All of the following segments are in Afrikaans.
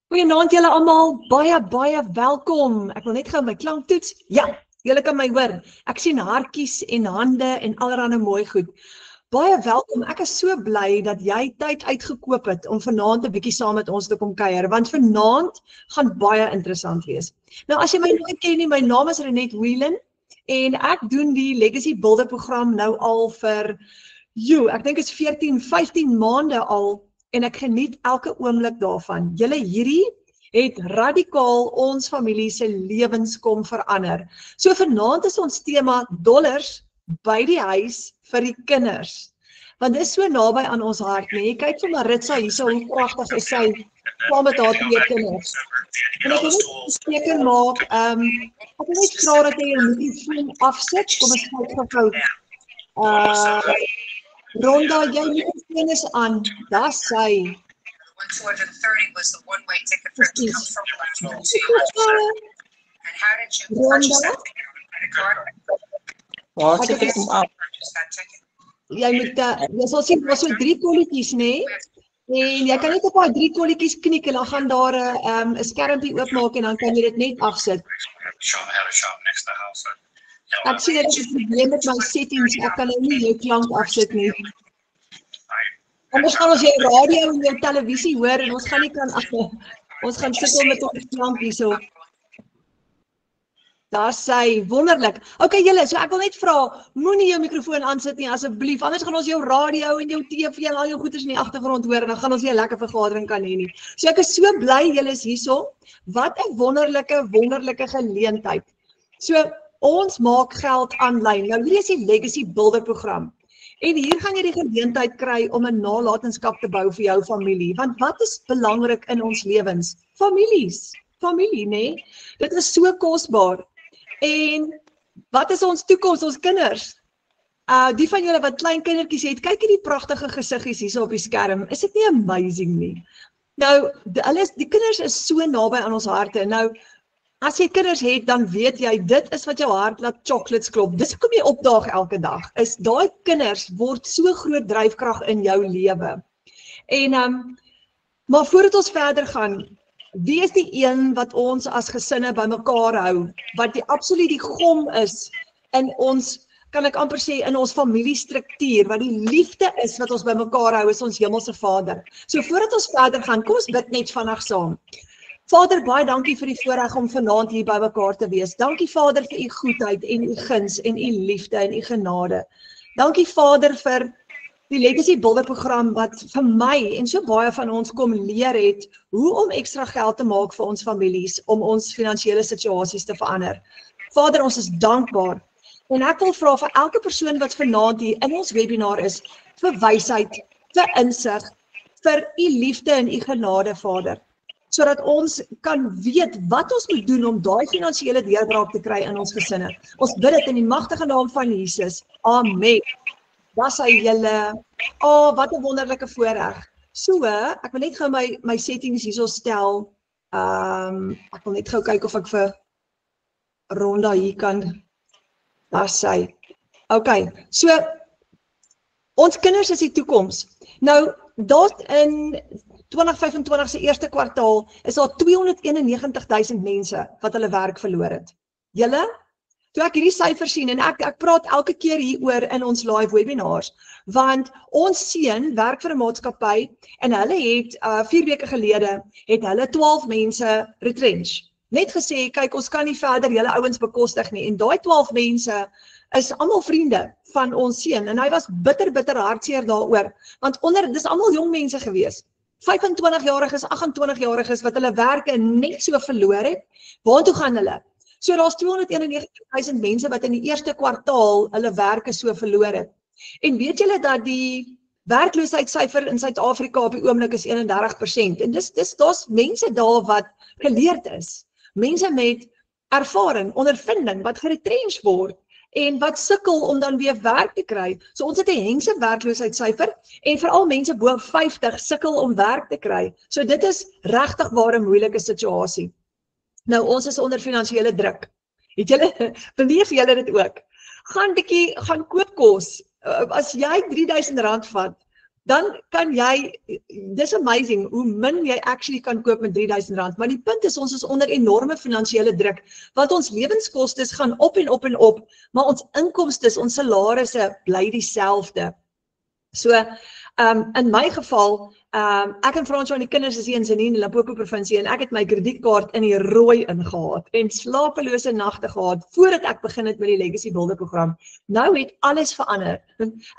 Goeienaand julle almal, baie welkom. Ek wil net gou my klank toets. Ja, julle kan my hoor. Ek sien hartjies en hande en allerlei mooi goed. Baie welkom. Ek is so bly dat jy tyd uitgekoop het om vanaand 'n bietjie saam met ons te kom kuier, want vanaand gaan baie interessant wees. Nou as jy my nooit ken nie, my naam is Renet Whelan en ek doen die Legacy Builder program nou al vir ek dink is 14, 15 maande al. En ek geniet elke oomblik daarvan. Julle hierdie het radikaal ons familie se lewens kom verander. So vanaand is ons tema dollars by die huis vir die kinders. Want dit is so naby aan ons hart, nee. Kyk vir Maritza hierso, hoe pragtig is sy saam met haar 2 kinders. En ek wil net seker maak, ek wil net vra dat jy jou mikrofoon afsit. Kom ons kyk gou. Ronda, jy mikrofoon is aan. Daar sy. 230 was the one-way ticket for it to come from Blackpool to Manchester. And how did you purchase that ticket on a credit card? Waar sit ek hom af? Purchase that ticket. Jy moet, jy sal sien, was so 3 kolletjies, nee? En jy kan net op haar 3 kolletjies knik en dan gaan daar 'n skermpie oopmaak en dan kan jy dit net afsit. Had a shop next to the house. Ek sien dit is 'n probleem met my settings, ek kan nou nie jou klank afsit nie. Anders gaan ons jou radio en jou televisie hoor en ons gaan nie kan ons gaan sukkel met ons klank hierso. Daar sê wonderlik. Okay julle, so ek wil net vra, moenie jou mikrofoon aansit nie asseblief, anders gaan ons jou radio en jou TV en al jou goeders in die agtergrond hoor en dan gaan ons nie 'n lekker vergadering kan hê nie. So ek is so bly julle is hierso. Wat 'n wonderlike geleentheid. So ons maak geld aanlyn. Nou hier is die Legacy Builder program. En hier gaan jy die geleentheid kry om 'n nalatenskap te bou vir jou familie. Want wat is belangrik in ons lewens? Familie, nee. Dit is so kosbaar. En wat is ons toekoms, ons kinders? Die van julle wat klein kindertjies het, kyk hierdie pragtige gesiggies hier op die skerm. Is dit nie amazing nie? Nou, die kinders is so naby aan ons harte. Nou, as jy kinders het, dan weet jy, dit is wat jou hart laat chocolates klop. Dis hoekom jy opdaag elke dag. Is daai kinders word so groot dryfkrag in jou lewe. En maar voordat ons verder gaan, wie is die een wat ons as gesinne bymekaar hou, wat die absoluut die gom is in ons, kan ek amper sê, in ons familiestruktuur, wat die liefde is wat ons bymekaar hou, is ons hemelse Vader. So voordat ons verder gaan, kom ons bid net vandag saam. Vader, baie dankie vir die voorreg om vanaand hier by mekaar te wees. Dankie Vader vir u goedheid en u guns en u liefde en u genade. Dankie Vader vir die Legacy Builder program wat vir my en so baie van ons kom leer het hoe om ekstra geld te maak vir ons families, om ons finansiële situasies te verander. Vader, ons is dankbaar. En ek wil vra vir elke persoon wat vanaand hier in ons webinar is, vir wysheid, vir insig, vir u liefde en u genade, Vader. Sodat ons kan weet wat ons moet doen om daai finansiële deurbraak te kry in ons gesinne. Ons bid dit in die magtige naam van Jesus. Amen. Daar sê julle, wat 'n wonderlike voorreg. So, ek wil net gou my settings hierso stel. Ek wil net gou kyk of ek vir Ronda hier kan. Daar sê. Okay, so ons kinders is die toekoms. Nou, daar in 2025 se eerste kwartaal is daar 291,000 mense wat hulle werk verloor het. Julle, toe ek hierdie syfers sien en ek praat elke keer hieroor in ons live webinars, want ons seun werk vir 'n maatskappy en hulle het 4 weke gelede het hulle 12 mense retrench. Net gesê, kyk, ons kan nie verder julle ouens bekostig nie en daai 12 mense is almal vriende van ons seun en hy was bitter hartseer daaroor, want dis almal jong mense gewees. 25-jariges, 28-jariges wat hulle werke net so verloor het, waartoe gaan hulle? So daar's 291,000 mense wat in die eerste kwartaal hulle werke so verloor het. En weet julle dat die werkloosheidssyfer in Suid-Afrika op die oomblik is 31% en daar's mense daar wat geleerd is. Mense met ervaring, ondervinding wat geretrench word en wat sukkel om dan weer werk te kry. So ons het 'n hengse werkloosheidssyfer en veral mense bo 50 sukkel om werk te kry. So dit is regtig waar 'n moeilike situasie. Nou ons is onder finansiële druk. Het julle beleef julle dit ook? Gaan koop kos. As jy R3,000 vat, dan kan jy, dis amazing, hoe min jy actually kan koop met R3000, maar die punt is, ons is onder enorme finansiële druk, want ons lewenskostes gaan op en op en op, maar ons inkomstes, ons salarisse bly dieselfde. So, in my geval, ek en Fransjo en die kinders is hier in Zenine, Limpopo provinsie, en ek het my kredietkaart in die rooi ingehaat, en slapelose nagte gehad, voordat ek begin het met die Legacy Builder program. Nou het alles verander.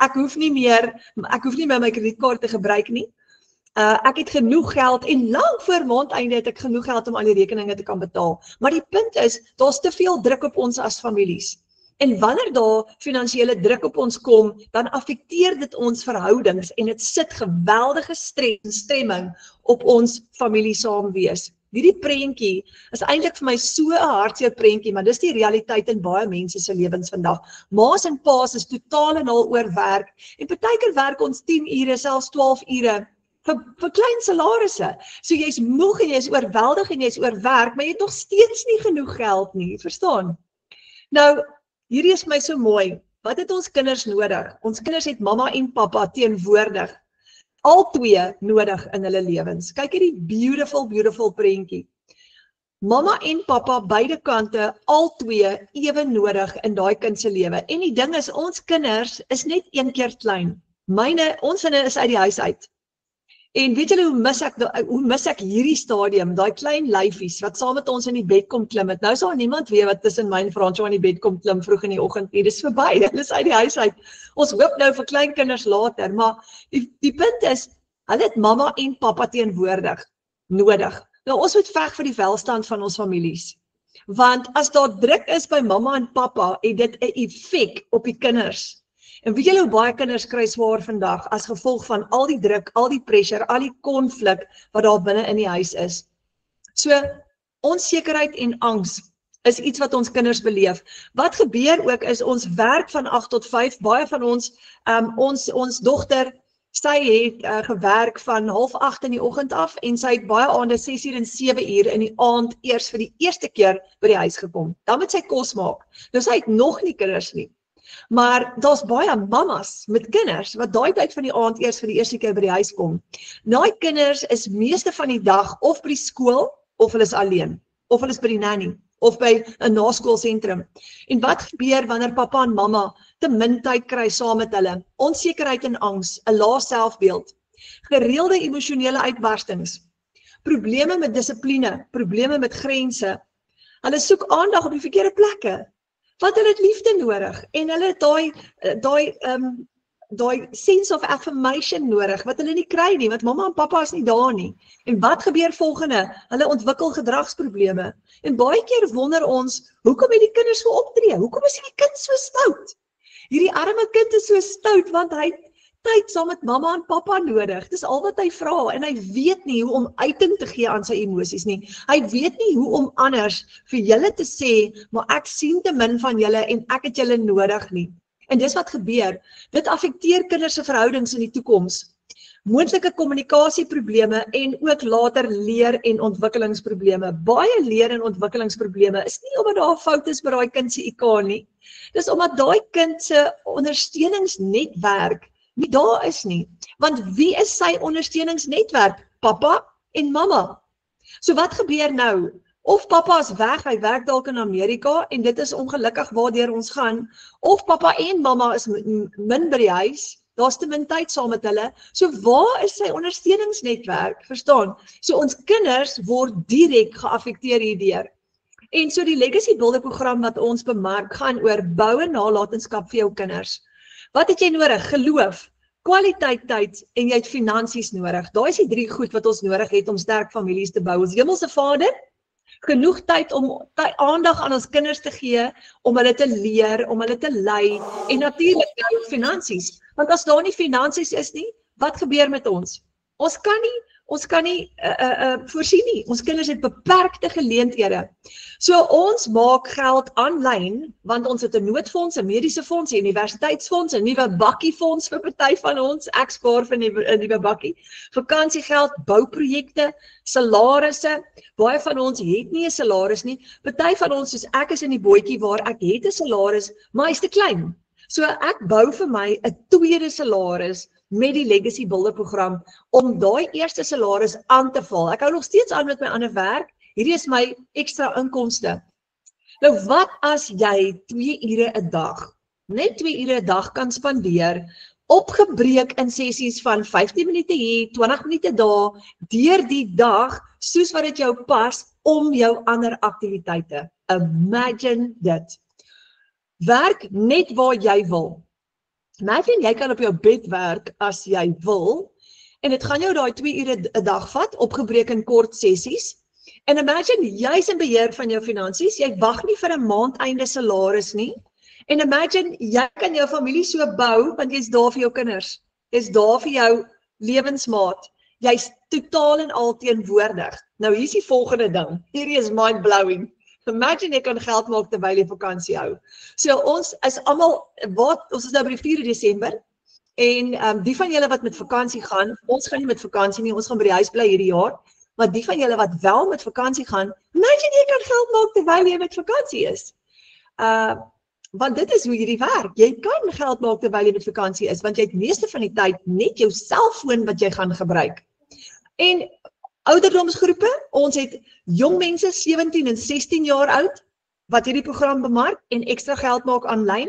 Ek hoef nie meer my kredietkaart te gebruik nie. Ek het genoeg geld, en lang voor maandeinde het ek genoeg geld om al die rekeninge te kan betaal. Maar die punt is, daar's te veel druk op ons as families. En wanneer daar finansiële druk op ons kom, dan affekteer dit ons verhoudings en dit sit geweldige stres en stremming op ons familie saamwees. Hierdie prentjie is eintlik vir my so 'n hartseer prentjie, maar dis die realiteit in baie mense se lewens vandag. Ma's en pa's is totaal en al oor werk en partykeer werk ons 10 ure, selfs 12 ure vir klein salarisse. So jy's moeg en jy's oorweldig en jy's oorwerk, maar jy het nog steeds nie genoeg geld nie, verstaan? Nou, hierdie is my so mooi. Wat het ons kinders nodig? Ons kinders het mamma en pappa teenwoordig. Al twee nodig in hulle lewens. Kyk hierdie beautiful prentjie. Mamma en pappa, beide kante, al twee ewe nodig in daai kind se lewe. En die ding is, ons kinders is net een keer klein. Ons sinne is uit die huis uit. En weet julle hoe mis ek hierdie stadium, daai klein lyfies wat saam met ons in die bed kom klim het. Nou sal niemand weet wat tussen my en Fransjo in die bed kom klim vroeg in die oggend nie. Dis verby, hulle is uit die huis uit. Ons hoop nou vir klein kinders later, maar die punt is, hulle het mamma en pappa teenwoordig nodig. Nou ons moet veg vir die welstand van ons families. Want as daar druk is by mamma en pappa, het dit 'n effek op die kinders. En weet julle hoe baie kinders kry swaar vandag as gevolg van al die druk, al die pressure, al die konflik wat daar binne in die huis is. So, onsekerheid en angs is iets wat ons kinders beleef. Wat gebeur ook is, ons werk van 8 tot 5, baie van ons dogter, sy het gewerk van 7:30 in die oggend af, en sy het baie aande 6 uur en 7 uur in die aand eers vir die eerste keer by die huis gekom. Dan moet sy kos maak. Nou sy het nog nie kinders nie. Maar daar's baie mammas met kinders wat daai tyd van die aand eers vir die eerste keer by die huis kom. Daai kinders is meeste van die dag of by die skool, of hulle is alleen, of hulle is by die nanny, of by 'n naskoolsentrum. En wat gebeur wanneer pappa en mamma te min tyd kry saam met hulle? Onsekerheid en angs, 'n lae selfbeeld, gereelde emosionele uitbarstings, probleme met dissipline, probleme met grense. Hulle soek aandag op die verkeerde plekke. Want hulle het liefde nodig en hulle het daai sense of affirmation nodig wat hulle nie kry nie, want mamma en pappa is nie daar nie. En wat gebeur volgende? Hulle ontwikkel gedragsprobleme. En baie keer wonder ons, hoekom het die kinders so optree? Hoekom is hierdie kind so stout? Hierdie arme kind is so stout want hy het tyd saam met mamma en pappa nodig. Dis al wat hy vra en hy weet nie hoe om uiting te gee aan sy emosies nie. Hy weet nie hoe om anders vir julle te sê, maar ek sien te min van julle en ek het julle nodig nie. En dis wat gebeur. Dit affekteer kinders se verhoudings in die toekoms. Moontlike kommunikasieprobleme en ook later leer- en ontwikkelingsprobleme. Baie leer- en ontwikkelingsprobleme is nie omdat daar 'n fout is by daai kind se IQ nie. Dis omdat daai kind se ondersteuningsnetwerk nie daar is nie. Want wie is sy ondersteuningsnetwerk? Pappa en mamma. So wat gebeur nou? Of pappa is weg, hy werk dalk in Amerika en dit is ongelukkig waardeur ons gaan. Of pappa en mamma is min by die huis, daar's te min tyd saam met hulle. So waar is sy ondersteuningsnetwerk? Verstaan? So ons kinders word direk geaffekteer hierdeur. En so die Legacy Builder program wat ons bemark gaan oor bou 'n nalatenskap vir jou kinders. Wat het jy nodig? Geloof, kwaliteit tyd en jy het finansies nodig. Daai is die 3 goed wat ons nodig het om sterk families te bou. Ons Hemelse Vader, genoeg tyd om aandag aan ons kinders te gee, om hulle te leer, om hulle te lei en natuurlik finansies. Want as daar nie finansies is nie, wat gebeur met ons? Ons kan nie voorsien nie. Ons kinders het beperkte geleenthede. So ons maak geld aanlyn, want ons het 'n noodfonds, 'n mediese fonds, 'n universiteitsfonds, 'n nuwe bakkiefonds vir party van ons. Ek spaar vir 'n nuwe bakkie. Vakansiegeld, bouprojekte, salarisse. Baie van ons het nie 'n salaris nie. Party van ons, soos ek, is in die bootjie waar ek het 'n salaris, maar hy's te klein. So ek bou vir my 'n tweede salaris met die Legacy Builder program om daai eerste salaris aan te val. Ek hou nog steeds aan met my ander werk. Hierdie is my ekstra inkomste. Nou wat as jy 2 ure 'n dag, net 2 ure 'n dag kan spandeer, opgebreek in sessies van 15 minute hier, 20 minute daar, deur die dag, soos wat dit jou pas, om jou ander aktiwiteite. Imagine dit. Werk net waar jy wil. Imagine jy kan op jou bed werk as jy wil, en dit gaan jou daai 2 ure 'n dag vat, opgebreek in kort sessies. En imagine jy's in beheer van jou finansies, jy wag nie vir 'n maandeinde salaris nie. En imagine jy kan jou familie so bou, want jy's daar vir jou kinders. Jy's daar vir jou lewensmaat. Jy's totaal en al teenwoordig. Nou hier is die volgende ding. Hierdie is mind-blowing. Imagine jy kan geld maak terwyl jy vakansie hou. So ons is almal, ons is nou by die 4 Desember, en die van julle wat met vakansie gaan, ons gaan nie met vakansie nie, ons gaan by die huis bly hierdie jaar, maar die van julle wat wel met vakansie gaan, imagine jy kan geld maak terwyl jy met vakansie is. Want dit is hoe hierdie werk. Jy kan geld maak terwyl jy met vakansie is, want jy het meeste van die tyd net jou selfoon wat jy gaan gebruik. En ouderdomsgroepe, ons het jong mense 17 en 16 jaar oud, wat hierdie program bemark en ekstra geld maak aanlyn.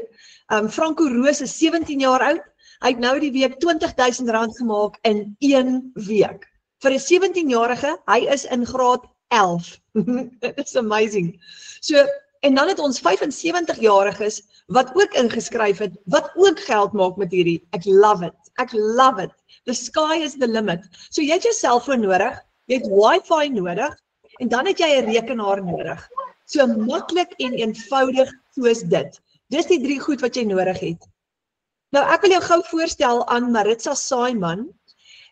Franco Roos is 17 jaar oud, hy het nou die week R20.000 gemaak in 1 week. Vir 'n 17-jarige, hy is in graad 11. It's amazing. So, en dan het ons 75-jariges wat ook ingeskryf het, wat ook geld maak met hierdie. Ek love it. Ek love it. The sky is the limit. So jy het jou selfoon nodig, jy het wifi nodig, en dan het jy 'n rekenaar nodig. So maklik en eenvoudig soos dit. Dis die 3 goed wat jy nodig het. Nou ek wil jou gou voorstel aan Maritza Saaiman.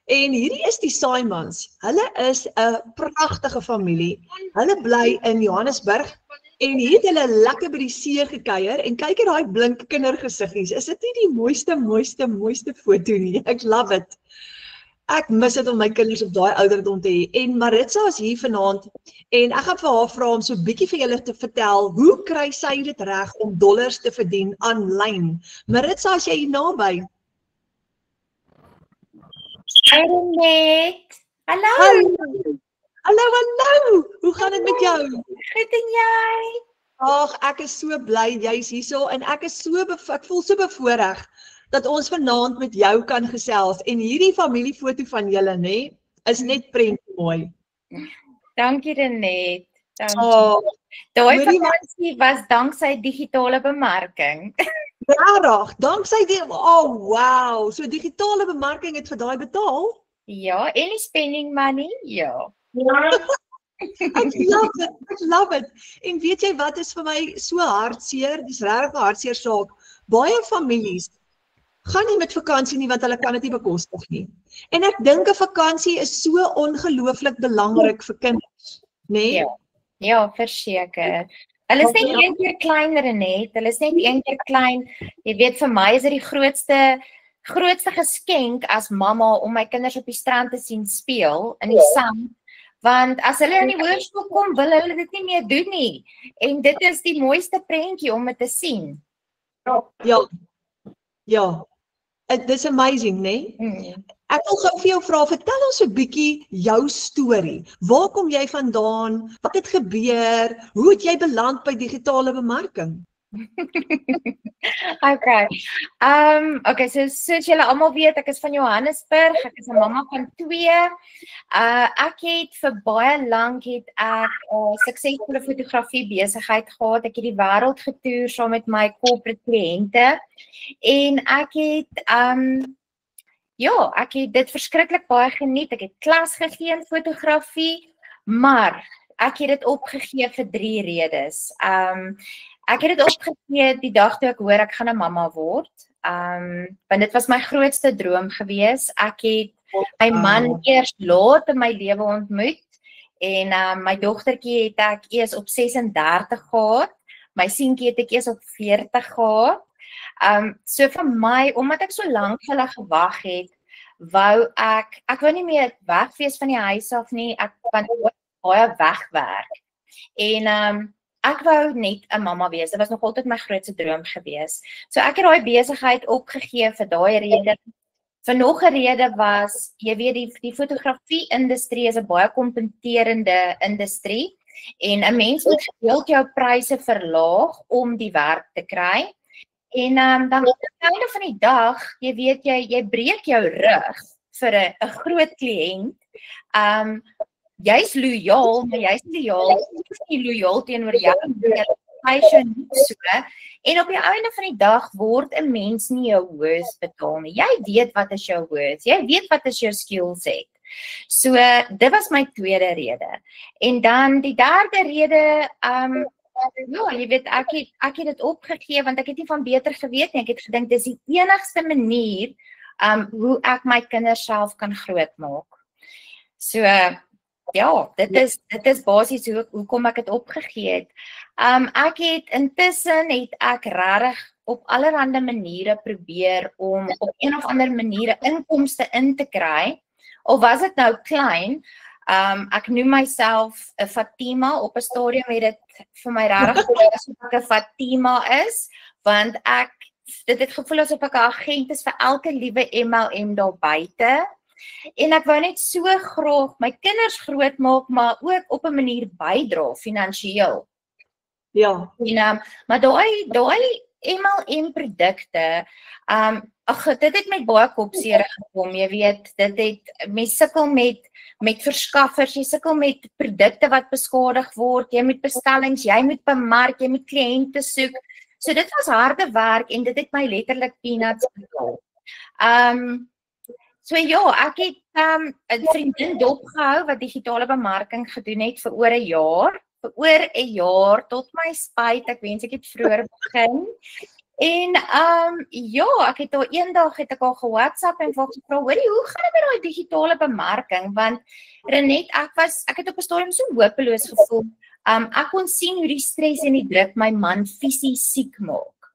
En hierdie is die Saaimans. Hulle is 'n pragtige familie. Hulle bly in Johannesburg en hier het hulle lekker by die see gekuier en kyk hier daai blink kindergesiggies. Is dit nie die mooiste foto nie? Ek love it. Ek mis dit om my kinders op daai ouderdom te hê. En Maritza is hier vanaand en ek gaan vir haar vra om so 'n bietjie vir julle te vertel, hoe kry sy dit reg om dollars te verdien aanlyn? Maritza, as jy hier naby. Hi Renet. Hallo. Hallo. Hoe gaan dit met jou? Goed en jy? Ag, ek is so bly jy's hierso en ek voel so bevoorreg dat ons vanaand met jou kan gesels en hierdie familiefoto van julle, nê, is net prentjie mooi. Dankie Renet. Dankie. Daai vakansie was danksy digitale bemarking. Regtig, danksy die, wow, so digitale bemarking het vir daai betaal? Ja, en die spending money, ja. Ek love it. En weet jy wat is vir my so hartseer? Dis regtig 'n hartseer saak. Baie families gaan nie met vakansie nie want hulle kan dit nie bekostig nie. En ek dink 'n vakansie is so ongelooflik belangrik vir kinders, nê? Ja, verseker. Hulle is net een keer kleiner net. Hulle is net een keer klein. Jy weet, vir my is dit die grootste geskenk as mamma om my kinders op die strand te sien speel in die sand. Want as hulle in die hoërskool kom, wil hulle dit nie meer doen nie. En dit is die mooiste prentjie om dit te sien. Ja. It is amazing, né? Ek wil gou vir jou vra, vertel ons 'n bietjie jou storie. Waar kom jy vandaan? Wat het gebeur? Hoe het jy beland by digitale bemarking? Okay, soos julle almal weet, ek is van Johannesburg, ek is 'n mamma van 2. Ek het vir baie lank suksesvolle fotografie besigheid gehad. Ek het die wêreld getoer saam met my corporate kliënte en ek het dit verskriklik baie geniet. Ek het klas gegee in fotografie, maar ek het dit opgegee vir 3 redes. Ek het dit opgegee die dag toe ek hoor ek gaan 'n mamma word. Want dit was my grootste droom gewees. Ek het my man eers laat in my lewe ontmoet en my dogtertjie het ek eers op 36 gehad. My seentjie het ek eers op 40 gehad. So vir my, omdat ek so lank vir hulle gewag het, wou ek wou nie meer weg wees van die huis af nie. Ek kan baie wegwerk. En ek wou net 'n mamma wees. Dit was nog altyd my grootste droom gewees. So ek het daai besigheid opgegee vir daai rede. vir nog 'n rede was, jy weet die fotografie-industrie is 'n baie kompeterende industrie en 'n mens moet gereeld jou pryse verlaag om die werk te kry. En dan aan die einde van die dag, jy weet jy breek jou rug vir 'n groot kliënt. Jy's lojaal, maar jy's nie lojaal teenoor jou nie so. En op die einde van die dag word 'n mens nie jou worth betaal nie. Jy weet wat is jou worth, jy weet wat is jou skill set. So dit was my tweede rede. En dan die derde rede, ja, jy weet ek het dit opgegee want ek het nie van beter geweet nie. Ek het gedink dis die enigste manier hoe ek my kinders self kan grootmaak. So ja, dit is basies hoekom ek dit opgegee het. Intussen het ek regtig op allerlei maniere probeer om op een of ander manier inkomste in te kry. Of was dit nou klein? Ek noem myself 'n Fatima. Op 'n stadium het dit vir my regtig gevoel asof ek 'n Fatima is, want dit het gevoel asof ek 'n agent is vir elke liewe MLM daar buite. En ek wou net so graag my kinders grootmaak, maar ook op 'n manier bydra finansiëel. Ja. En maar daai MLM produkte, dit het met baie kopseer gekom, jy weet, mens sukkel met verskaffers, jy sukkel met produkte wat beskadig word, jy moet bestellings, jy moet bemark, jy moet kliënte soek. So dit was harde werk en dit het my letterlik peanuts betaal. So ja, ek het 'n vriendin dopgehou wat digitale bemarking gedoen het vir oor 'n jaar. Vir oor 'n jaar tot my spyt, ek wens ek het vroeër begin. En ja, ek het eendag haar ge-WhatsApp en gevra, hoorie, hoe gaan dit met daai digitale bemarking? Want Renet, ek het op 'n stadium so hopeloos gevoel. Ek kon sien hoe die stres en die druk my man fisies siek maak.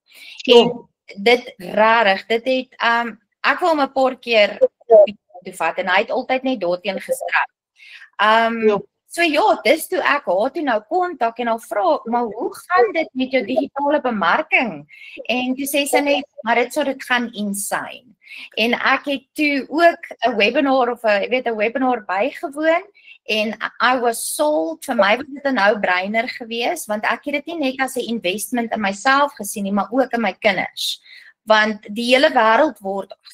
En dit rarig, dit het ek wil hom 'n paar keer toe vat en hy het altyd net daarteen gestry. So ja, dis toe ek haar toe nou kontak en haar vra, maar hoe gaan dit met jou digitale bemarking? En toe sê sy net, maar dit gaan insane. En ek het toe ook 'n webinar of 'n webinar bygewoon en I was sold. Vir my was dit 'n no-brainer geweest, want ek het dit nie net as 'n investment in myself gesien nie, maar ook in my kinders. Want die hele wêreld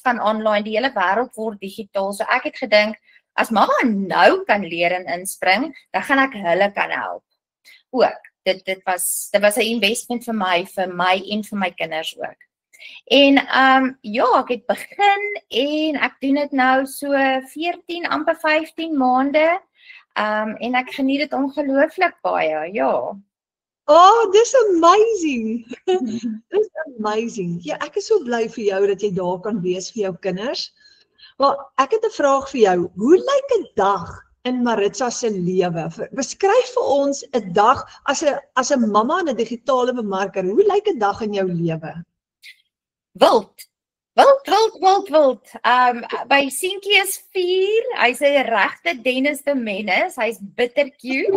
gaan online, die hele wêreld word digitaal. So ek het gedink, as mamma nou kan leer en inspring, dan gaan ek hulle kan help. Ook, dit was 'n investment vir my en vir my kinders ook. En ja, ek het begin en ek doen dit nou so 14, amper 15 maande. En ek geniet dit ongelooflik baie, ja. Oh, dis amazing. Dis amazing. Ja, ek is so bly vir jou dat jy daar kan wees vir jou kinders. Maar ek het 'n vraag vir jou. Hoe lyk 'n dag in Maritza se lewe? Beskryf vir ons 'n dag as 'n mamma en 'n digitale bemarker. Hoe lyk 'n dag in jou lewe? Wild. By Seentjie is 4, hy's 'n regte Dennis de Menace, hy's bitter cute.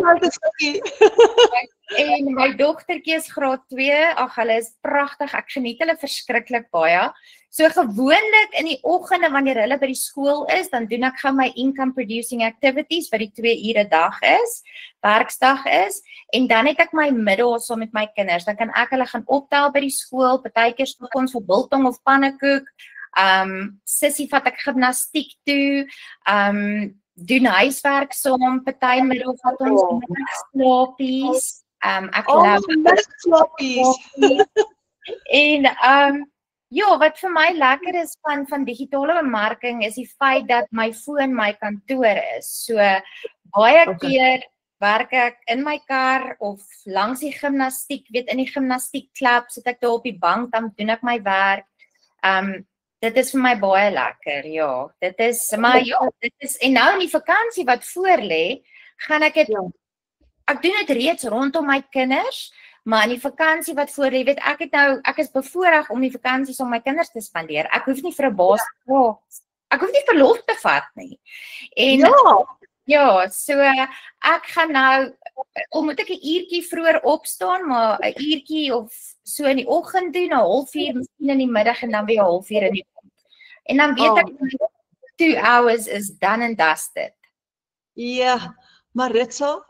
En my dogtertjie is graad 2, ag hulle is pragtig, ek geniet hulle verskriklik baie. So gewoonlik in die oggende wanneer hulle by die skool is, dan doen ek gou my income producing activities wat die 2 ure dag is, werksdag is, en dan het ek my middag saam met my kinders. Dan kan ek hulle gaan optel by die skool, partykeer stop ons vir biltong of pannekoek. Sissie vat ek gimnastiek toe, doen huiswerk saam, party middag vat ons middagsslapies. Ek middagsslapies. En ja, wat vir my lekker is van digitale bemarking is die feit dat my foon my kantoor is. So baie keer werk ek in my kar of langs die gimnastiek, in die gimnastiekklub, sit ek daar op die bank, dan doen ek my werk. Dit is vir my baie lekker, ja. Dit is, maar ja, en nou in die vakansie wat voor lê, gaan ek dit, ek doen dit reeds rondom my kinders, maar in die vakansie wat voor lê, ek is bevoorreg om die vakansie saam met my kinders te spandeer. Ek hoef nie vir 'n baas te vra. Ek hoef nie verlof te vat nie. En ja, so ek gaan nou, moet ek 'n uurtjie vroeër opstaan, maar 'n uurtjie of so in die oggend doen, 1/2 uur miskien in die middag en dan weer 1/2 uur in die aand. En dan weet ek 2 hours is done and dusted. Ja, Maritza,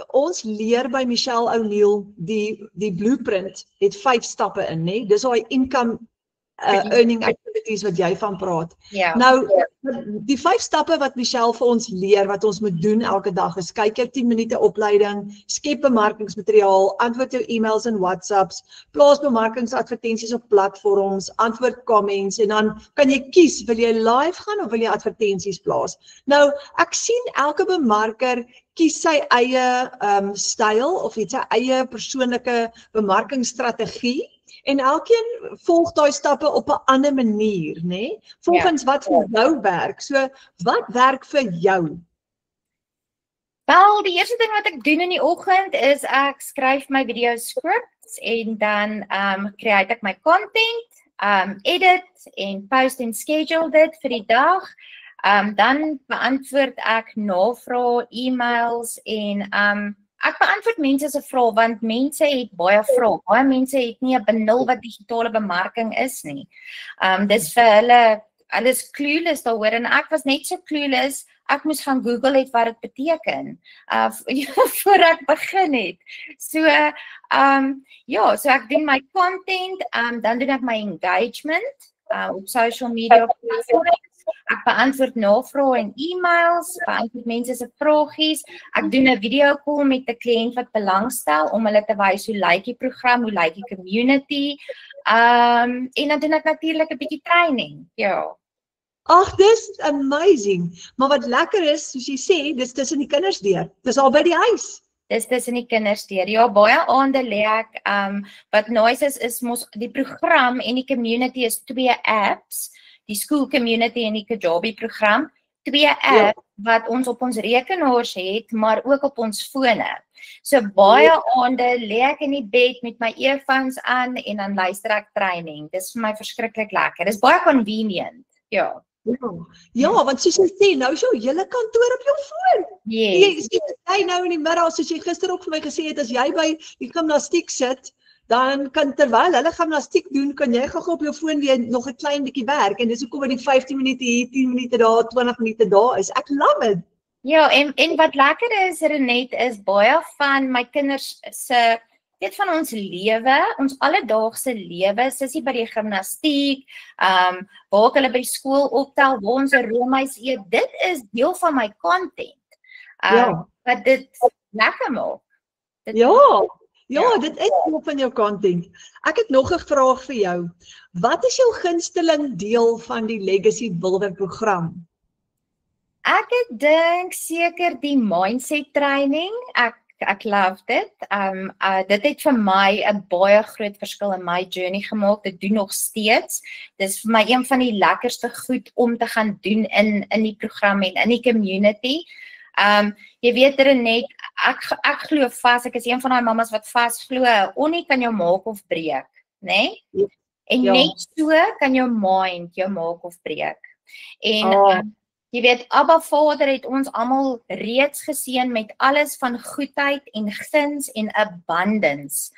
ons leer by Michelle O'Neill die blueprint het 5 stappe in, né? Dis daai income earning activities wat jy van praat. Ja. Nou, die 5 stappe wat Michelle vir ons leer, wat ons moet doen elke dag, is kyk jou 10 minute opleiding, skep bemarkingsmateriaal, antwoord jou e-mails en WhatsApps, plaas bemarkingsadvertensies op platforms, antwoord comments, en dan kan jy kies, wil jy live gaan of wil jy advertensies plaas? Nou, ek sien elke bemarker kies sy eie styl of het sy eie persoonlike bemarkingsstrategie, en elkeen volg daai stappe op 'n ander manier, né? Volgens wat vir jou werk. So, wat werk vir jou? Wel, die eerste ding wat ek doen in die oggend is ek skryf my video scripts en dan create ek my content, edit en post en schedule dit vir die dag. Dan beantwoord ek navrae, e-mails en ek beantwoord mense se vrae want mense het baie vrae. Baie mense het nie 'n benul wat digitale bemarking is nie. Dis vir hulle is clueless daaroor en ek was net so clueless. Ek moes gaan Google het wat dit beteken voor ek begin het. So so ek doen my content, dan doen ek my engagement op social media platforms. Ek beantwoord navrae en e-mails, beantwoord mense se vragies. Ek doen 'n video call met 'n kliënt wat belangstel om hulle te wys hoe lyk die program, hoe lyk die community. En dan doen ek natuurlik 'n bietjie training. Ja. Ag, dis amazing. Maar wat lekker is, soos jy sê, dis tussen die kinders deur. Dis al by die huis. Dis tussen die kinders deur. Ja, baie aande lê ek wat nice is mos die program en die community is 2 apps. Die school community en die Kajabi program, 2 apps wat ons op ons rekenaars het, maar ook op ons fone. So baie aande lê ek in die bed met my earphones aan en dan luister ek training. Dis vir my verskriklik lekker. Dis baie convenient. Ja. Ja, want soos jy sê, nou is jou hele kantoor op jou foon. Yes. Jy nou in die middag, soos jy gister ook vir my gesê het, as jy by die gimnastiek sit, dan kan terwyl hulle gimnastiek doen, kan jy gou op jou foon weer nog 'n klein bietjie werk en dis hoekom dit 15 minute hier, 10 minute daar, 20 minute daar is. Ek love it. Ja, en wat lekker is, Renet, is baie van my kinders se van ons lewe, ons alledaagse lewe, sussie by die gimnastiek, waar ek hulle by skool optel, waar ons 'n roomys eet, dit is deel van my content. Wat dit lekker maak. Ja, dit is deel van jou content. Ek het nog 'n vraag vir jou. Wat is jou gunsteling deel van die Legacy Builder program? Ek dink seker die mindset training. Ek love dit. Dit het vir my 'n baie groot verskil in my journey gemaak. Dit doen nog steeds. Dis vir my een van die lekkerste goed om te gaan doen in die program en in die community. Jy weet Renet, ek glo vas, ek is een van daai mammas wat vas glo, onie kan jou maak of breek, né? En net so kan jou mind jou maak of breek. En jy weet, Abba Vader het ons almal reeds geseën met alles van goedheid en guns en abundance.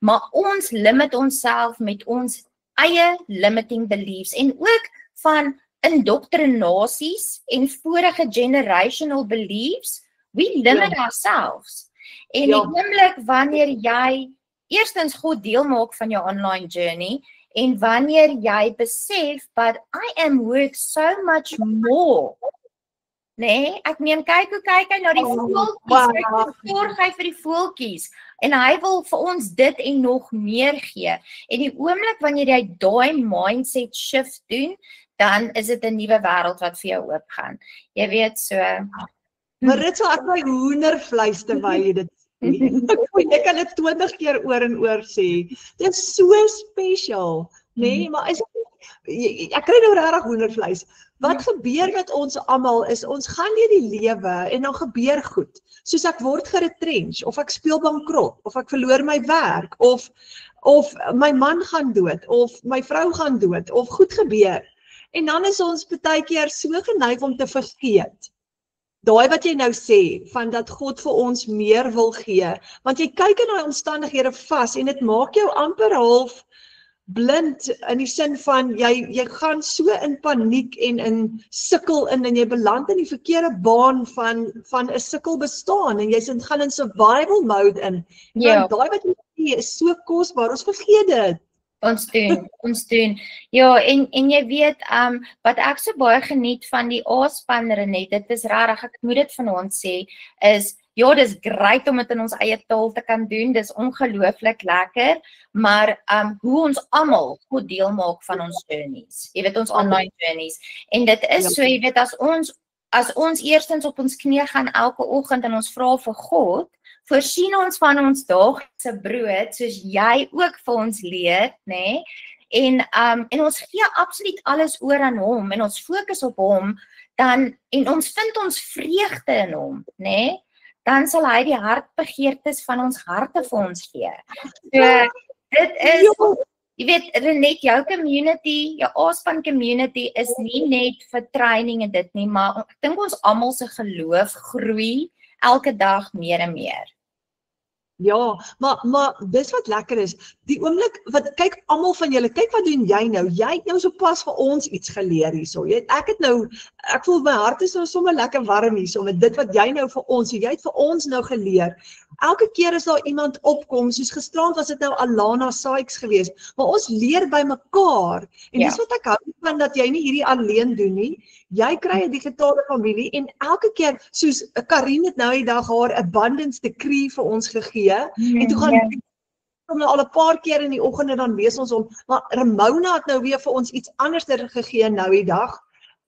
Maar ons limit onsself met ons eie limiting beliefs en ook van indoctrinasies en vorige generational beliefs, we limit ourselves. En die oomblik wanneer jy eerstens God deel maak van jou online journey en wanneer jy besef, but I am worth so much more. Nee, ek meen kyk hy na die voeltjies, hy sorg hy vir die voeltjies en hy wil vir ons dit en nog meer gee. En die oomblik wanneer jy daai mindset shift doen, dan is dit 'n nuwe wêreld wat vir jou oopgaan. Jy weet so. Maar dit sal ek my hoendervleis terwyl jy dit sê. Ek kan dit 20 keer oor en oor sê. Dit is so spesiaal, nee, maar is ek kry nou regtig hoendervleis. Wat gebeur met ons almal is ons gaan deur die lewe en dan gebeur goed. Soos ek word geretrench of ek speel bankrot of ek verloor my werk of my man gaan dood of my vrou gaan dood of goed gebeur. En dan is ons baie keer so geneig om te vergeet. Daai wat jy nou sê, van dat God vir ons meer wil gee, want jy kyk in daai omstandighede vas en dit maak jou amper half blind in die sin van jy gaan so in paniek en in sukkel en jy beland in die verkeerde baan van 'n sukkel bestaan en jy gaan in survival mode in. Ja. Daai wat jy sê is so kosbaar, ons vergeet dit. Ons doen. Ja, en jy weet, wat ek so baie geniet van die A-span Renet, dit is rarig, ek moet dit van ons sê, is, ja, dis great om dit in ons eie taal te kan doen, dis ongelooflik lekker, maar hoe ons almal goed deel maak van ons journeys, jy weet, ons online journeys, en dit is so, jy weet, as ons eerstens op ons knie gaan elke oggend en ons vra vir God, voorsien ons van ons daaglikse brood, soos jy ook vir ons leer, nê? En ons gee absoluut alles oor aan hom, en ons fokus op hom, en ons vind ons vreugde in hom, nê? Dan sal hy die hartbegeertes van ons harte vir ons gee. So, dit is, jy weet, Renet, jou community, jou A-span community is nie net vir training en dit nie, maar ek dink ons almal se geloof groei elke dag meer en meer. Ja, maar dis wat lekker is, die oomblik, kyk almal van julle, kyk wat doen jy nou, jy het nou so pas vir ons iets geleer hierso, ek voel my hart is nou sommer lekker warm hierso, met dit wat jy nou vir ons, jy het vir ons nou geleer, elke keer as daar iemand opkom, soos gisterand was dit nou Alana Sykes geweest, maar ons leer by mekaar, en dis wat ek hou van, dat jy nie hierdie alleen doen nie, jy kry 'n digitale familie, en elke keer, soos Karin het nou die dag haar abundance decree vir ons gegee, en toe gaan om nou al 'n paar keer in die oggende dan lees ons hom, maar Ramona het nou weer vir ons iets anders gegee nou die dag,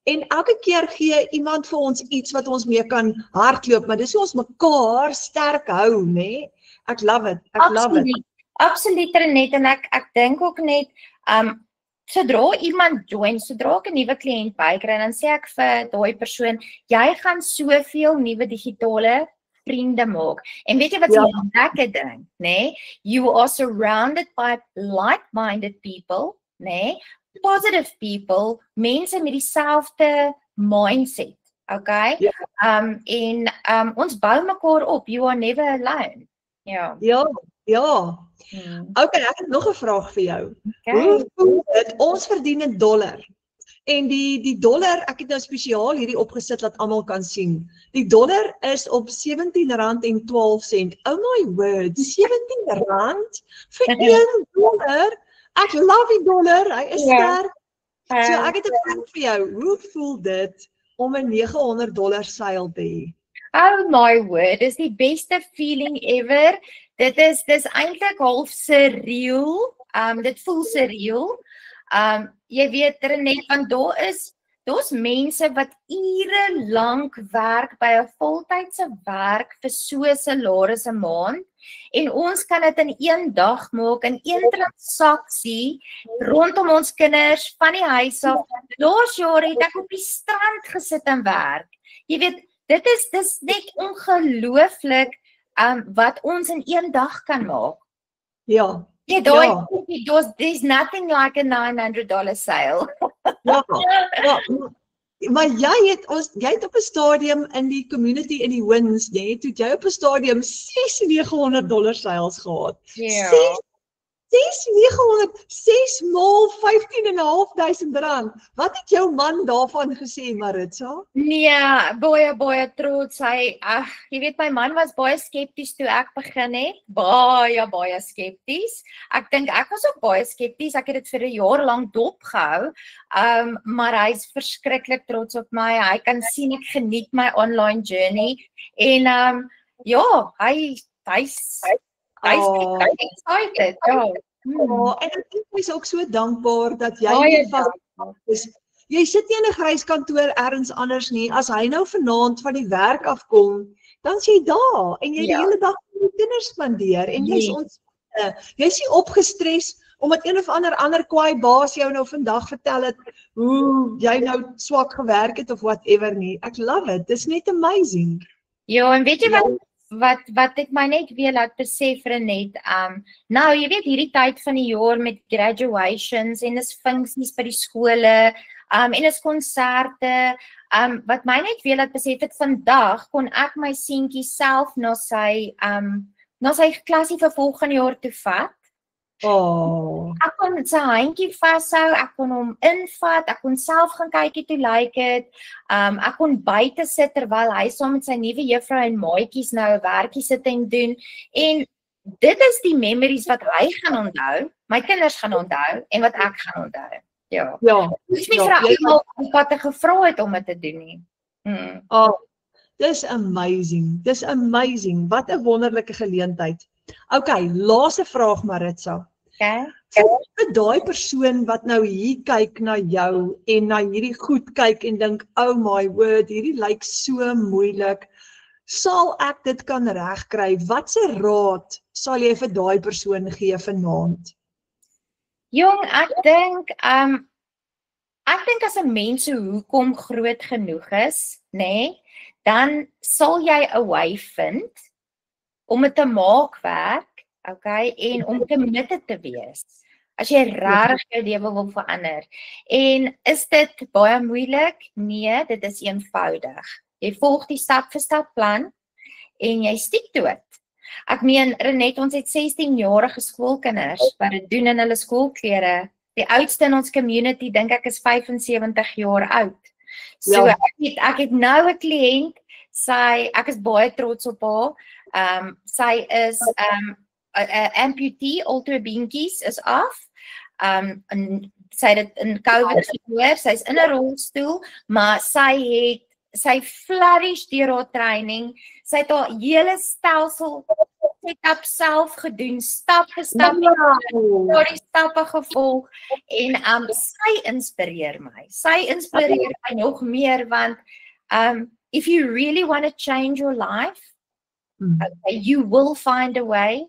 en elke keer gee iemand vir ons iets wat ons mee kan hardloop, maar dis hoe ons mekaar sterk hou, né? Ek love it, love it. Absoluut, Renet, en ek dink ook net, sodra iemand join, sodra ek 'n nuwe kliënt bykry, dan sê ek vir daai persoon, jy gaan soveel nuwe digitale vriende maak. En weet jy wat die lekker ding, né? You are surrounded by like-minded people, né? Positive people, mense met dieselfde mindset, okay? Ons bou mekaar op, you are never alone. Ja. Okay, ek het nog 'n vraag vir jou. Hoe voel dit? Ons verdien in dollar. En die dollar, ek het nou spesiaal hierdie opgesit dat almal kan sien. Die dollar is op R17.12. Oh my word, R17 vir $1. Ek love die dollar, hy is sterk. So ek het 'n vraag vir jou. Hoe voel dit om 'n $900 seil te hê? Oh my word, dis die beste feeling ever. Dis eintlik half surreal. Dit voel surreal. Jy weet, Renet, want daar's mense wat ure lank werk by 'n voltydse werk vir so 'n salaris 'n maand, en ons kan dit in een dag maak, in een transaksie, rondom ons kinders, van die huis af. Laas jaar het ek op die strand gesit en werk. Jy weet, dis net ongelooflik wat ons in een dag kan maak. Ja. There's nothing like a $900 sale. Maar jy het op 'n stadium in die community in die wins, nee, toe jy op 'n stadium $600 sales gehad. Ja. 6 maal R15.500. Wat het jou man daarvan gesê, Maritza? Nee, baie trots. Jy weet, my man was baie skepties toe ek begin het. Baie skepties. Ek dink ek was ook baie skepties. Ek het dit vir 'n jaar lank dopgehou. Maar hy's verskriklik trots op my. Hy kan sien ek geniet my online journey. En hy's excited. En ek is ook so dankbaar dat jy is. Jy sit nie in 'n grys kantoor ergens anders nie. As hy nou vanaand van die werk afkom, dan is jy daar en jy die hele dag met die kinders spandeer en jy's jy's nie opgestres omdat een of ander kwaai baas jou nou vandag vertel het hoe jy nou swak gewerk het of whatever nie. Ek love it. Dis net amazing. Ja, en weet jy wat ek my net weer laat besef, Renet, nou jy weet hierdie tyd van die jaar met graduations en dis funksies by die skole, en dis konserte, wat my net weer laat besef het, vandag kon ek my seentjie self na sy klasie vir volgende jaar toe vat, Oh. Ek kon sy handjie vashou, ek kon hom invat, ek kon self gaan kykie toe lyk dit. Ek kon buite sit terwyl hy saam met sy nuwe juffrou en maatjies nou 'n werkie sit en doen. En dit is die memories wat hy gaan onthou, my kinders gaan onthou en wat ek gaan onthou. Ja. Ja. Dis nie vir almal wat ek gevra het om dit te doen nie. Oh, dis amazing. Dis amazing. Wat 'n wonderlike geleentheid. Okay, laaste vraag Maritza. Okay. Vir daai persoon wat nou hier kyk na jou en na hierdie goed kyk en dink, oh my word, hierdie lyk so moeilik. Sal ek dit kan regkry? Watse raad sal jy vir daai persoon gee vanaand? Jong, ek dink as 'n mens se hoekom groot genoeg is, nê, dan sal jy 'n way vind om dit te maak werk, okay, en om committed te wees. As jy regtig jou lewe wil verander. En is dit baie moeilik? Nee, dit is eenvoudig. Jy volg die stap vir stap plan en jy stiek toe dit. Ek meen, Renet, ons het 16-jarige skoolkinders wat dit doen in hulle skoolklere. Die oudste in ons community dink ek is 75 jaar oud. So ek het nou 'n kliënt, ek is baie trots op haar. Sy is 'n amputee, al twee beentjies is af. En sy het dit in COVID gehoor, sy's in 'n rolstoel, maar sy flourish deur haar training. Sy het haar hele stelsel setup self gedoen, stap vir stap, die stappe gevolg en sy inspireer my. Sy inspireer my nog meer want if you really want to change your life, you will find a way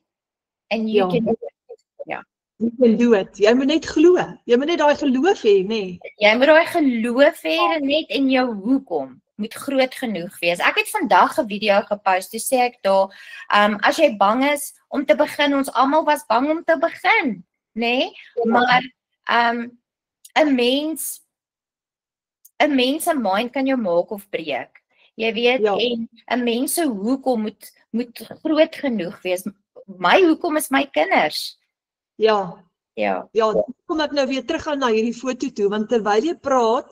and you can do it. Ja. You can do it. Jy moet net glo. Jy moet net daai geloof hê, nê? Jy moet daai geloof hê net in jou hoekom. Moet groot genoeg wees. Ek het vandag 'n video gepost, toe sê ek daar, as jy bang is om te begin, ons almal was bang om te begin, nê? Maar 'n mens se mind kan jou maak of breek. Jy weet, en 'n mens se hoekom moet groot genoeg wees. My hoekom is my kinders. Ja, kom ek nou weer teruggaan na hierdie foto toe, want terwyl jy praat,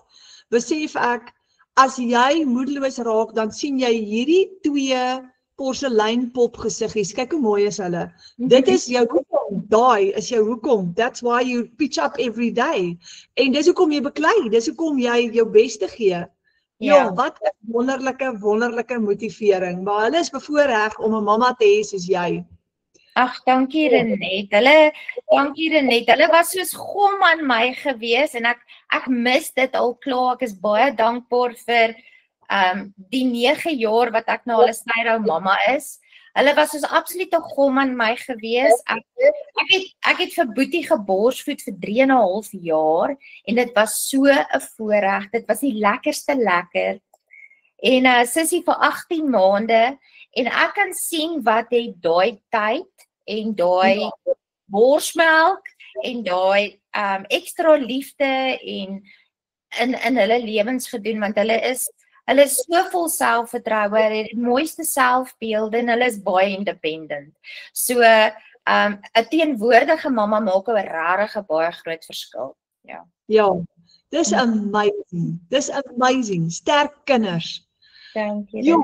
besef ek, as jy moedeloos raak, dan sien jy hierdie twee porseleinpop gesiggies. Kyk hoe mooi is hulle. Dit is jou hoekom, daai is jou hoekom. That's why you pitch up every day. En dis hoekom jy beklei, dis hoekom jy jou beste gee. Ja, wat 'n wonderlike motivering. Maar hulle is bevoorreg om 'n mamma te hê soos jy. Ag, dankie Renet. Hulle was soos gom aan my gewees en ek mis dit al klaar. Ek is baie dankbaar vir die 9 jaar wat ek nou al 'n snyrou mamma is. Hulle was soos absolute gom aan my gewees. Ek het vir Boetie geborsvoed vir 3,5 jaar en dit was so 'n voorreg. Dit was die lekkerste lekker. En Sissie vir 18 maande en ek kan sien wat het daai tyd en daai borsmelk en daai ekstra liefde en in hulle lewens gedoen, want hulle is so vol selfvertroue, hulle het die mooiste selfbeelde en hulle is baie independent. So 'n teenwoordige mamma maak 'n regtig baie groot verskil. Ja, dis amazing. Dis amazing. Sterk kinders. Dankie.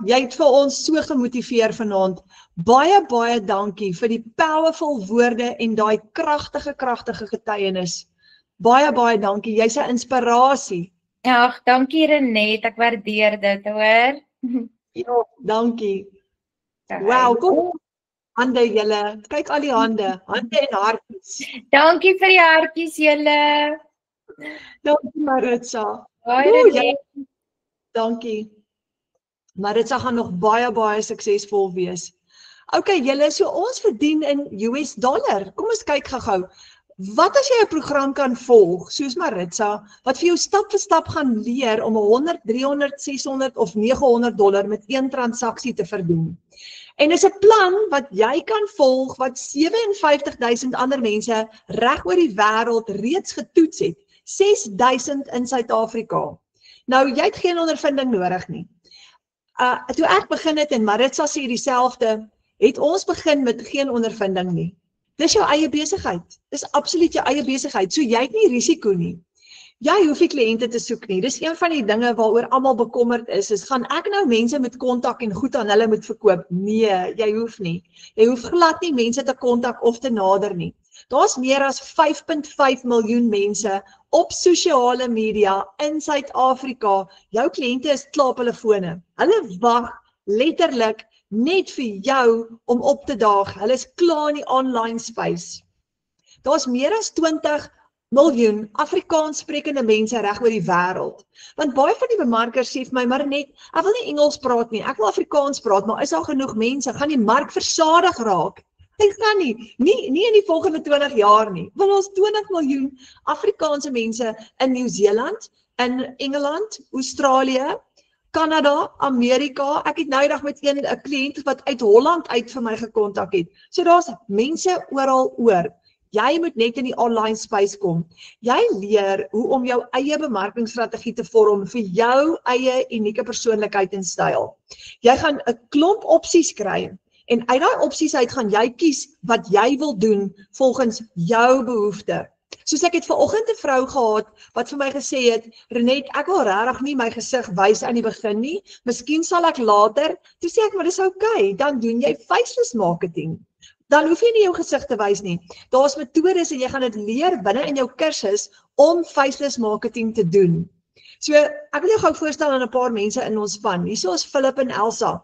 Jy het vir ons so gemotiveer vanaand. Baie dankie vir die powerful woorde en daai kragtige getuienis. Baie dankie. Jy's 'n inspirasie. Ag, dankie Renet, ek waardeer dit, hoor. Ja, dankie. Wow, kom. Hande julle. Kyk al die hande en hartjies. Dankie vir die hartjies julle. Dankie Maritza. Dankie. Maritza gaan nog baie suksesvol wees. Okay, julle, so ons verdien in US dollar. Kom ons kyk gou-gou. Wat as jy 'n program kan volg, soos Maritza, wat vir jou stap vir stap gaan leer om 100, 300, 600 of 900 dollar met een transaksie te verdien? En is 'n plan wat jy kan volg wat 57,000 ander mense reg oor die wêreld reeds getoets het. 6,000 in Suid-Afrika. Nou, jy het geen ondervinding nodig nie. Toe ek begin het en Maritza sê dieselfde, het ons begin met geen ondervinding nie. Dis jou eie besigheid. Dis absoluut jou eie besigheid. So jy het nie risiko nie. Jy hoef nie kliënte te soek nie. Dis een van die dinge waaroor almal bekommerd is gaan ek nou mense met kontak en goed aan hulle moet verkoop? Nee, jy hoef nie. Jy hoef glad nie mense te kontak of te nader nie. Daar's meer as 5.5 miljoen mense op sosiale media in Suid-Afrika. Jou kliënte is klaar op hulle fone. Hulle wag letterlik net vir jou om op te daag. Hulle is klaar in die online space. Daar's meer as 20 miljoen Afrikaans sprekende mense reg oor die wêreld. Want baie van die bemarkers sê vir my, maar net, ek wil nie Engels praat nie, ek wil Afrikaans praat, maar is daar genoeg mense? Gaan die mark versadig raak? Ek gaan nie in die volgende 20 jaar nie. Want ons 20 miljoen Afrikaanse mense in Nieu-Seeland, in Engeland, Australië, Kanada, Amerika. Ek het nou eendag met 'n kliënt wat uit Holland uit vir my gekontak het. So daar's mense oral oor. Jy moet net in die online space kom. Jy leer hoe om jou eie bemarkingsstrategie te vorm vir jou eie unieke persoonlikheid en styl. Jy gaan 'n klomp opsies kry en uit daai opsies uit gaan jy kies wat jy wil doen volgens jou behoefte. Soos ek het vanoggend 'n vrou gehad wat vir my gesê het, Renet, ek wil regtig nie my gesig wys aan die begin nie, miskien sal ek later. Toe sê ek, maar dis okay, dan doen jy faceless marketing. Dan hoef jy nie jou gesig te wys nie. Daar's metodes en jy gaan dit leer binne in jou kursus om faceless marketing te doen. So, ek wil jou gou voorstel aan 'n paar mense in ons span. Hierso is Philip en Elsa.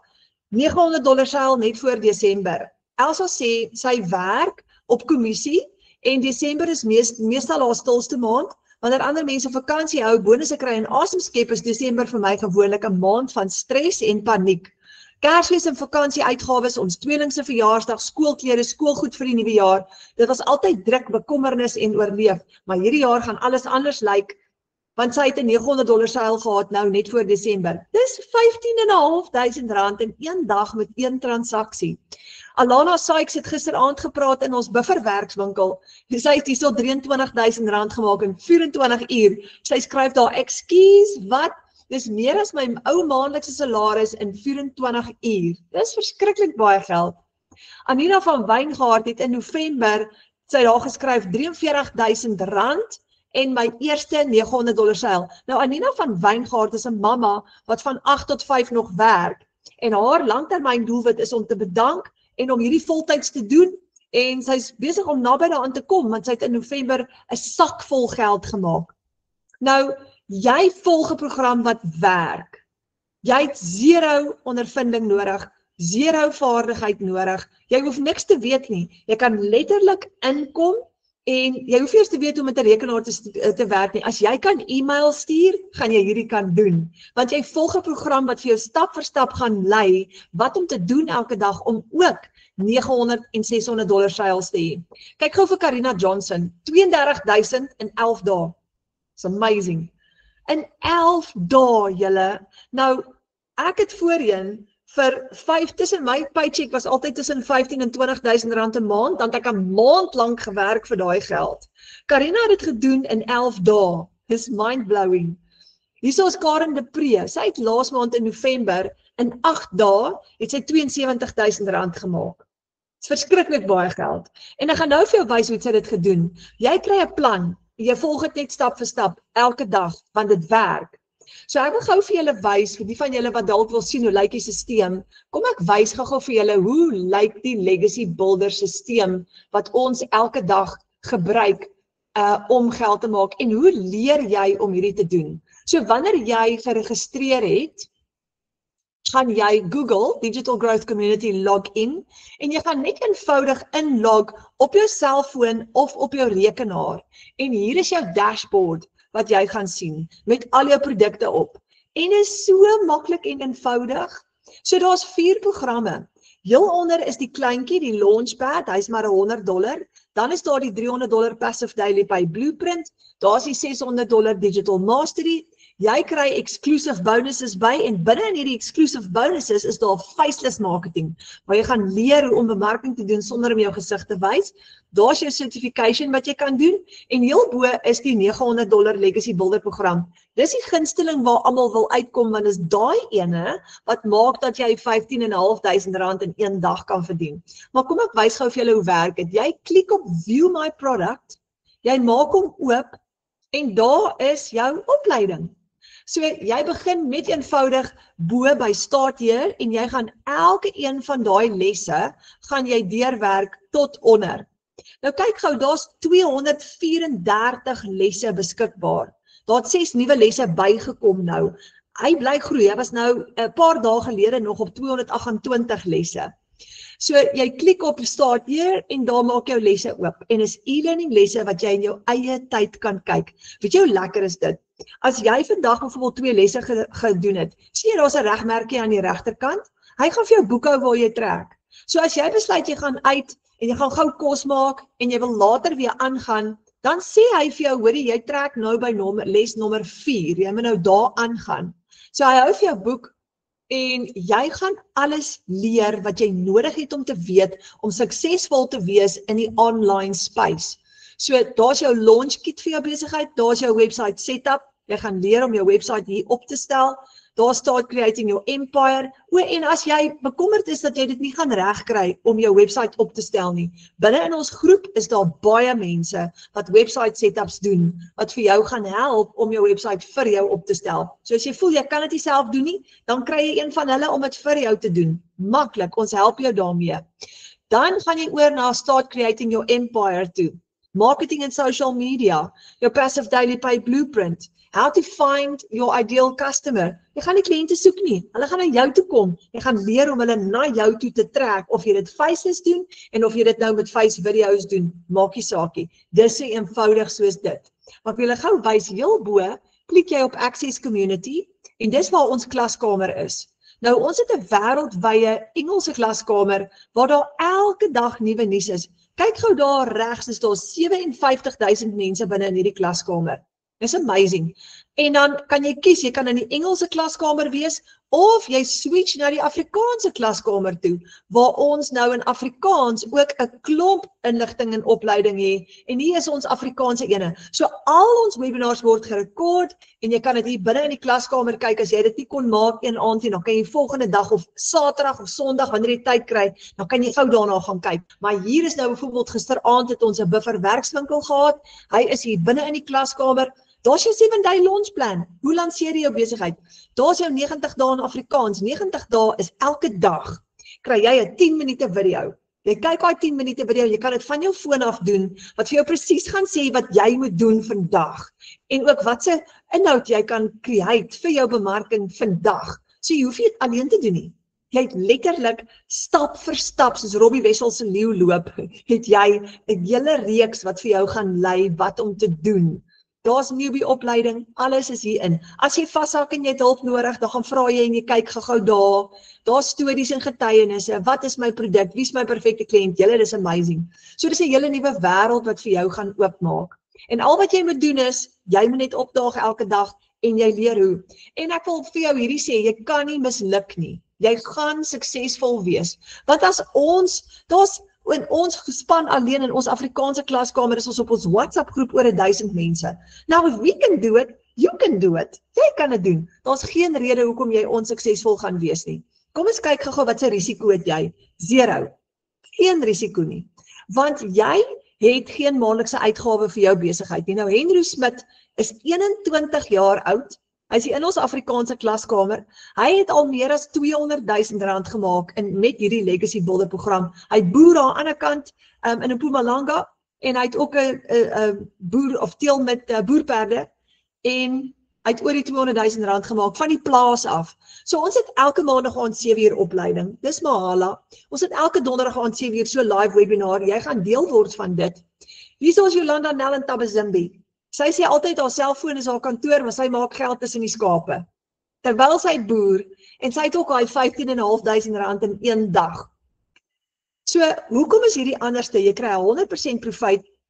$900 seil net voor Desember. Elsa sê sy werk op kommissie en Desember is meestal haar stilste maand. Wanneer ander mense vakansie hou, bonusse kry en asem skep, is Desember vir my gewoonlik 'n maand van stres en paniek. Kersfees en vakansieuitgawes, ons tweeling se verjaarsdag, skoolklere, skoolgoed vir die nuwe jaar. Dit was altyd druk, bekommernis en oorleef, maar hierdie jaar gaan alles anders lyk, want sy het 'n $900 seil gehad nou net voor Desember. Dis R15.500 in een dag met een transaksie. Alana Sykes het gisteraand gepraat in ons bufferwerkswinkel. Sy het hierso R23.000 gemaak in 24 uur. Sy skryf daar, "Ekskuus, wat? Dis meer as my ou maandelikse salaris in 24 uur. Dis verskriklik baie geld." Anina van Wyngaard het in November sy daar geskryf R43.000 en my eerste $900 seil. Nou Anina van Wyngaard is 'n mamma wat van 8 tot 5 nog werk en haar langtermyn doelwit is om te bedank en om hierdie voltyds te doen en sy's besig om naby daaraan te kom want sy het in November 'n sak vol geld gemaak. Nou jy volg 'n program wat werk. Jy het 0 ondervinding nodig, 0 vaardigheid nodig. Jy hoef niks te weet nie. Jy kan letterlik inkom en jy hoef eers te weet hoe met 'n rekenaar te werk nie. As jy kan e-mail stuur, gaan jy hierdie kan doen. Want jy volg 'n program wat vir jou stap vir stap gaan lei wat om te doen elke dag om ook $900 en $600 seils te hê. Kyk gou vir Karina Johnson, 32.000 in 11 dae. It's amazing. In 11 dae, julle. Nou, ek het voorheen vir 5, tussen my paycheck was altyd tussen 15 en 20.000 rand 'n maand, dan het ek 'n maand lank gewerk vir daai geld. Karina het dit gedoen in 11 dae. It's mind-blowing. Hierso is Karen de Pre. Sy het laas maand in November, in 8 dae, het sy R72.000 gemaak. Dit is verskriklik baie geld. En ek gaan nou vir jou wys hoe sy dit gedoen. Jy kry 'n plan. Jy volg dit net stap vir stap, elke dag, want dit werk. So ek wil gou vir julle wys, vir die van julle wat dalk wil sien hoe lyk die stelsel, kom ek wys gou vir julle hoe lyk die Legacy Builder stelsel wat ons elke dag gebruik om geld te maak en hoe leer jy om hierdie te doen. So wanneer jy geregistreer het, gaan jy Google Digital Growth Community login en jy gaan net eenvoudig inlog op jou selfoon of op jou rekenaar. En hier is jou dashboard wat jy gaan sien met al jou produkte op. En is so maklik en eenvoudig. So daar's 4 programme. Heel onder is die kleintjie, die Launchpad, hy's maar $100. Dan is daar die $300 Passive Daily Pay Blueprint. Daar's die $600 Digital Mastery Jy kry exclusive bonuses by en binne in hierdie exclusive bonuses is daar faceless marketing, waar jy gaan leer hoe om bemarking te doen sonder om jou gesig te wys. Daar's jou certification wat jy kan doen en heel bo is die $900 Legacy Builder program. Dis die gunsteling waar almal wil uitkom want is daai ene wat maak dat jy R15.500 in een dag kan verdien. Maar kom ek wys gou vir julle hoe werk dit. Jy klik op View My Product, jy maak hom oop en daar is jou opleiding. So jy begin met eenvoudig bo by Start Here en jy gaan elke een van daai lesse gaan jy deurwerk tot onder. Nou kyk gou, daar's 234 lesse beskikbaar. Daar het 6 nuwe lesse bygekom nou. Hy bly groei, hy was nou 'n paar dae gelede nog op 228 lesse. So jy klik op Start Here en daar maak jou lesse oop en is e-learning lesse wat jy in jou eie tyd kan kyk. Weet jy hoe lekker is dit? As jy vandag byvoorbeeld 2 lesse gedoen het, sien jy daar's 'n regmerkie aan die regterkant. Hy gaan vir jou boekhou waar jy trek. So as jy besluit jy gaan uit en jy gaan gou kos maak en jy wil later weer aangaan, dan sê hy vir jou, hoorie, jy trek nou by les nommer 4, jy moet nou daar aangaan. So hy hou vir jou boek en jy gaan alles leer wat jy nodig het om te weet, om suksesvol te wees in die online space. So daar's jou launch kit vir jou besigheid, daar's jou website setup, jy gaan leer om jou website hier op te stel, daar Start Creating Your Empire, en as jy bekommerd is dat jy dit nie gaan regkry om jou website op te stel nie, binne in ons groep is daar baie mense wat website setups doen, wat vir jou gaan help om jou website vir jou op te stel. So as jy voel jy kan dit nie self doen nie, dan kry jy een van hulle om dit vir jou te doen. Maklik, ons help jou daarmee. Dan gaan jy oor na Start Creating Your Empire toe. Marketing and social media, your passive daily pay blueprint, how to find your ideal customer. Jy gaan nie kliënte soek nie, hulle gaan na jou toe kom. Jy gaan leer om hulle na jou toe te trek, of jy dit faceless doen, en of jy dit nou met face videos doen, maak nie saakie. Dis so eenvoudig soos dit. Maar ek wil julle gou wys, heel bo, klik jy op Access Community, en dis waar ons klaskamer is. Nou, ons het 'n wêreldwye Engelse klaskamer, waar daar elke dag nuwe nuus is. Kyk gou daar regs, is daar 57.000 mense binne in hierdie klaskamer. Dis amazing. En dan kan jy kies, jy kan in die Engelse klaskamer wees, of jy switch na die Afrikaanse klaskamer toe, waar ons nou in Afrikaans ook 'n klomp inligting en opleiding het, en hier is ons Afrikaanse ene. So al ons webinars word gerekord, en jy kan dit hier binne in die klaskamer kyk, as jy dit nie kon maak een aand nie, dan kan jy volgende dag of Saterdag of Sondag, wanneer jy tyd kry, dan kan jy gou daarna gaan kyk. Maar hier is nou byvoorbeeld gisteraand het ons 'n buffer werkswinkel gehad, hy is hier binne in die klaskamer. Daar's jou 7-day launch plan. Hoe lanseer jy jou besigheid? Daar's jou 90 dae in Afrikaans. 90 dae is elke dag. Kry jy 'n 10 minute video. Jy kyk daai 10 minute video, jy kan dit van jou foon af doen, wat vir jou presies gaan sê wat jy moet doen vandag. En ook wat se inhoud jy kan create vir jou bemarking vandag. So jy hoef nie dit alleen te doen nie. Jy het letterlik stap vir stap, soos Robbie Wessel se leeu loop, het jy 'n hele reeks wat vir jou gaan lei wat om te doen. Daar's newbie opleiding, alles is hierin. As jy vashak en jy het hulp nodig, dan gaan vra jy en jy kyk gou daar. Daar's stories en getuienisse. Wat is my produk? Wie is my perfekte kliënt? Julle, dis amazing. So dis 'n hele nuwe wêreld wat vir jou gaan oopmaak. En al wat jy moet doen is, jy moet net opdaag elke dag en jy leer hoe. En ek wil vir jou hierdie sê, jy kan nie misluk nie. Jy gaan suksesvol wees. Want as ons span alleen in ons Afrikaanse klaskamer is ons op ons WhatsApp groep oor 1000 mense. Now if we can do it, you can do it. Jy kan dit doen. Daar's geen rede hoekom jy onsuksesvol gaan wees nie. Kom ons kyk gou wat se risiko het jy? 0. Geen risiko nie. Want jy het geen maandelikse uitgawe vir jou besigheid nie. Nou Henry Smit is 21 jaar oud. Hy is in ons Afrikaanse klaskamer. Hy het al meer as R200,000 gemaak met hierdie Legacy Builder program. Hy boer aan die ander kant in Mpumalanga en hy het ook 'n boer of teel met boerperde en hy het oor die R200,000 gemaak van die plaas af. So ons het elke maandag aan 7 uur opleiding. Dis Mahala. Ons het elke donderdag aan 7 uur so live webinar. Jy gaan deel word van dit. Hier is ons Jolanda Nel in Tabazimbi. Sy sê altyd haar selfoon is haar kantoor, maar sy maak geld tussen die skape. Terwyl sy boer, en sy het ook al R15.500 in een dag. So, hoekom is hierdie anderste? Jy kry 100%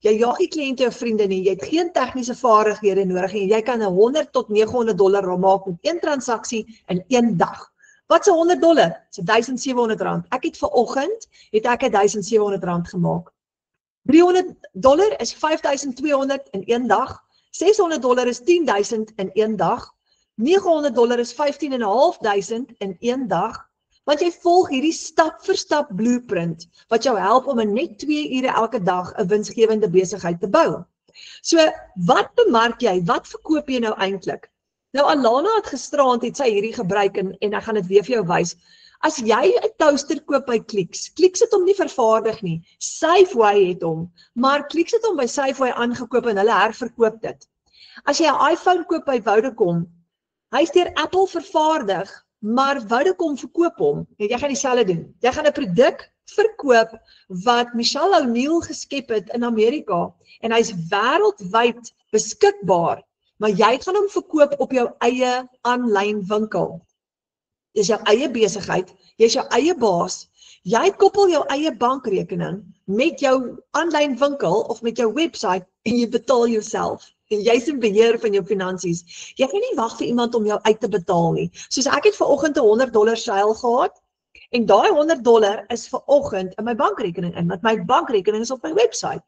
Jy jaag nie kliënte of vriende nie, jy het geen tegniese vaardighede nodig en jy kan $100 tot $900 maak met een transaksie in een dag. Wat is $100? Dis R1,700. Ek het vanoggend R1,700 gemaak. $300 is $5,200 in een dag. $600 is $10,000 in een dag. $900 is $15,500 in een dag. Want jy volg hierdie stap vir stap blueprint wat jou help om in net 2 ure elke dag 'n winsgewende besigheid te bou. So, wat bemark jy? Wat verkoop jy nou eintlik? Nou Alana het gisteraand het sy hierdie gebruik en ek gaan dit weer vir jou wys. As jy 'n toaster koop by Clicks, Clicks het hom nie vervaardig nie. Safeway het hom, maar Clicks het hom by Safeway aangekoop en hulle herverkoop dit. As jy 'n iPhone koop by Vodacom, hy is deur Apple vervaardig, maar Vodacom verkoop hom. Jy gaan dieselfde doen. Jy gaan 'n produk verkoop wat Michelle O'Neill geskep het in Amerika en hy's wêreldwyd beskikbaar, maar jy gaan hom verkoop op jou eie aanlyn winkel. Dis jou eie besigheid, jy's jou eie baas. Jy koppel jou eie bankrekening met jou aanlyn winkel of met jou webwerf en jy betaal jouself. En jy's in beheer van jou finansies. Jy kan nie wag vir iemand om jou uit te betaal nie. Soos ek het vanoggend 'n $100 seil gehad en daai $100 is vanoggend in my bankrekening in, want my bankrekening is op my webwerf.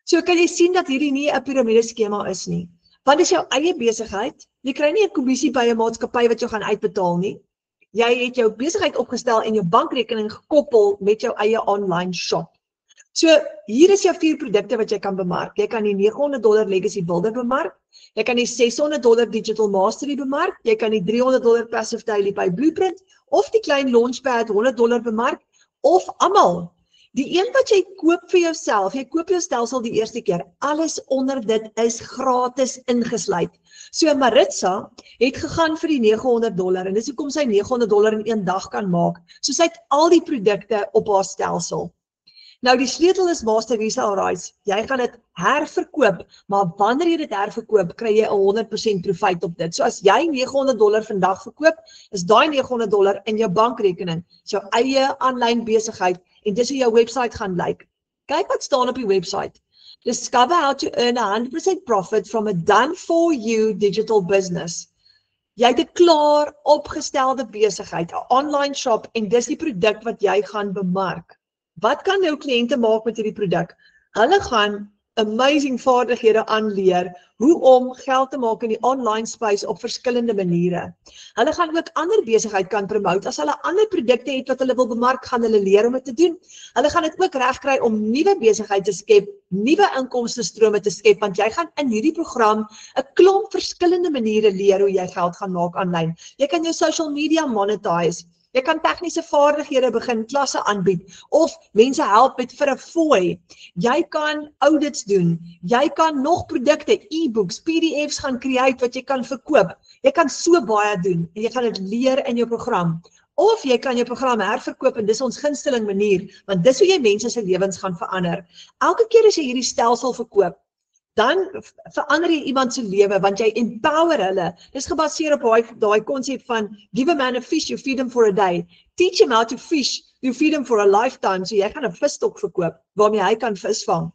So kan jy sien dat hierdie nie 'n piramideskema is nie. Want dis jou eie besigheid. Jy kry nie 'n kommissie by 'n maatskappy wat jou gaan uitbetaal nie. Jy het jou besigheid opgestel en jou bankrekening gekoppel met jou eie online shop. So, hier is jou 4 produkte wat jy kan bemark. Jy kan die $900 Legacy Builder bemark, jy kan die $600 Digital Mastery bemark, jy kan die $300 Passive Daily by Blueprint, of die klein Launchpad $100 bemark, of almal. Die een wat jy koop vir jouself, jy koop jou stelsel die eerste keer, alles onder dit is gratis ingesluit. So Maritza het gegaan vir die $900 en dis hoekom sy $900 in een dag kan maak. So sy het al die produkte op haar stelsel. Nou die sleutel is Master Resale Rights. Jy gaan dit herverkoop, maar wanneer jy dit herverkoop, kry jy 100% profijt op dit. So as jy $900 vandag verkoop, is daai $900 in jou bankrekening, jou eie aanlyn besigheid en dis hoe jou website gaan lyk. Kyk wat staan op die website. Discover how to earn 100% profit from a done-for-you digital business. Jy het 'n klaar opgestelde besigheid, 'n online shop en dis die produk wat jy gaan bemark. Wat kan jou kliënte maak met hierdie produk? Hulle gaan amazing vaardighede aanleer hoe om geld te maak in die online space op verskillende maniere. Hulle gaan ook ander besigheid kan promote. As hulle ander produkte het wat hulle wil bemark, gaan hulle leer om dit te doen. Hulle gaan dit ook regkry om nuwe besigheid te skep, nuwe inkomstestrome te skep, want jy gaan in hierdie program 'n klomp verskillende maniere leer hoe jy geld gaan maak aanlyn. Jy kan jou social media monetize. Jy kan tegniese vaardighede begin klasse aanbied of mense help met vir 'n fooi. Jy kan audits doen. Jy kan nog produkte, e-books, PDFs gaan create wat jy kan verkoop. Jy kan so baie doen en jy gaan dit leer in jou program. Of jy kan jou program herverkoop en dis ons gunsteling manier, want dis hoe jy mense se lewens gaan verander. Elke keer as jy hierdie stelsel verkoop, dan verander jy iemand se lewe want jy empower hulle. Dis gebaseer op daai konsep van give a man a fish, you feed him for a day. Teach him how to fish, you feed him for a lifetime. So jy gaan 'n visstok verkoop waarmee hy kan vis vang.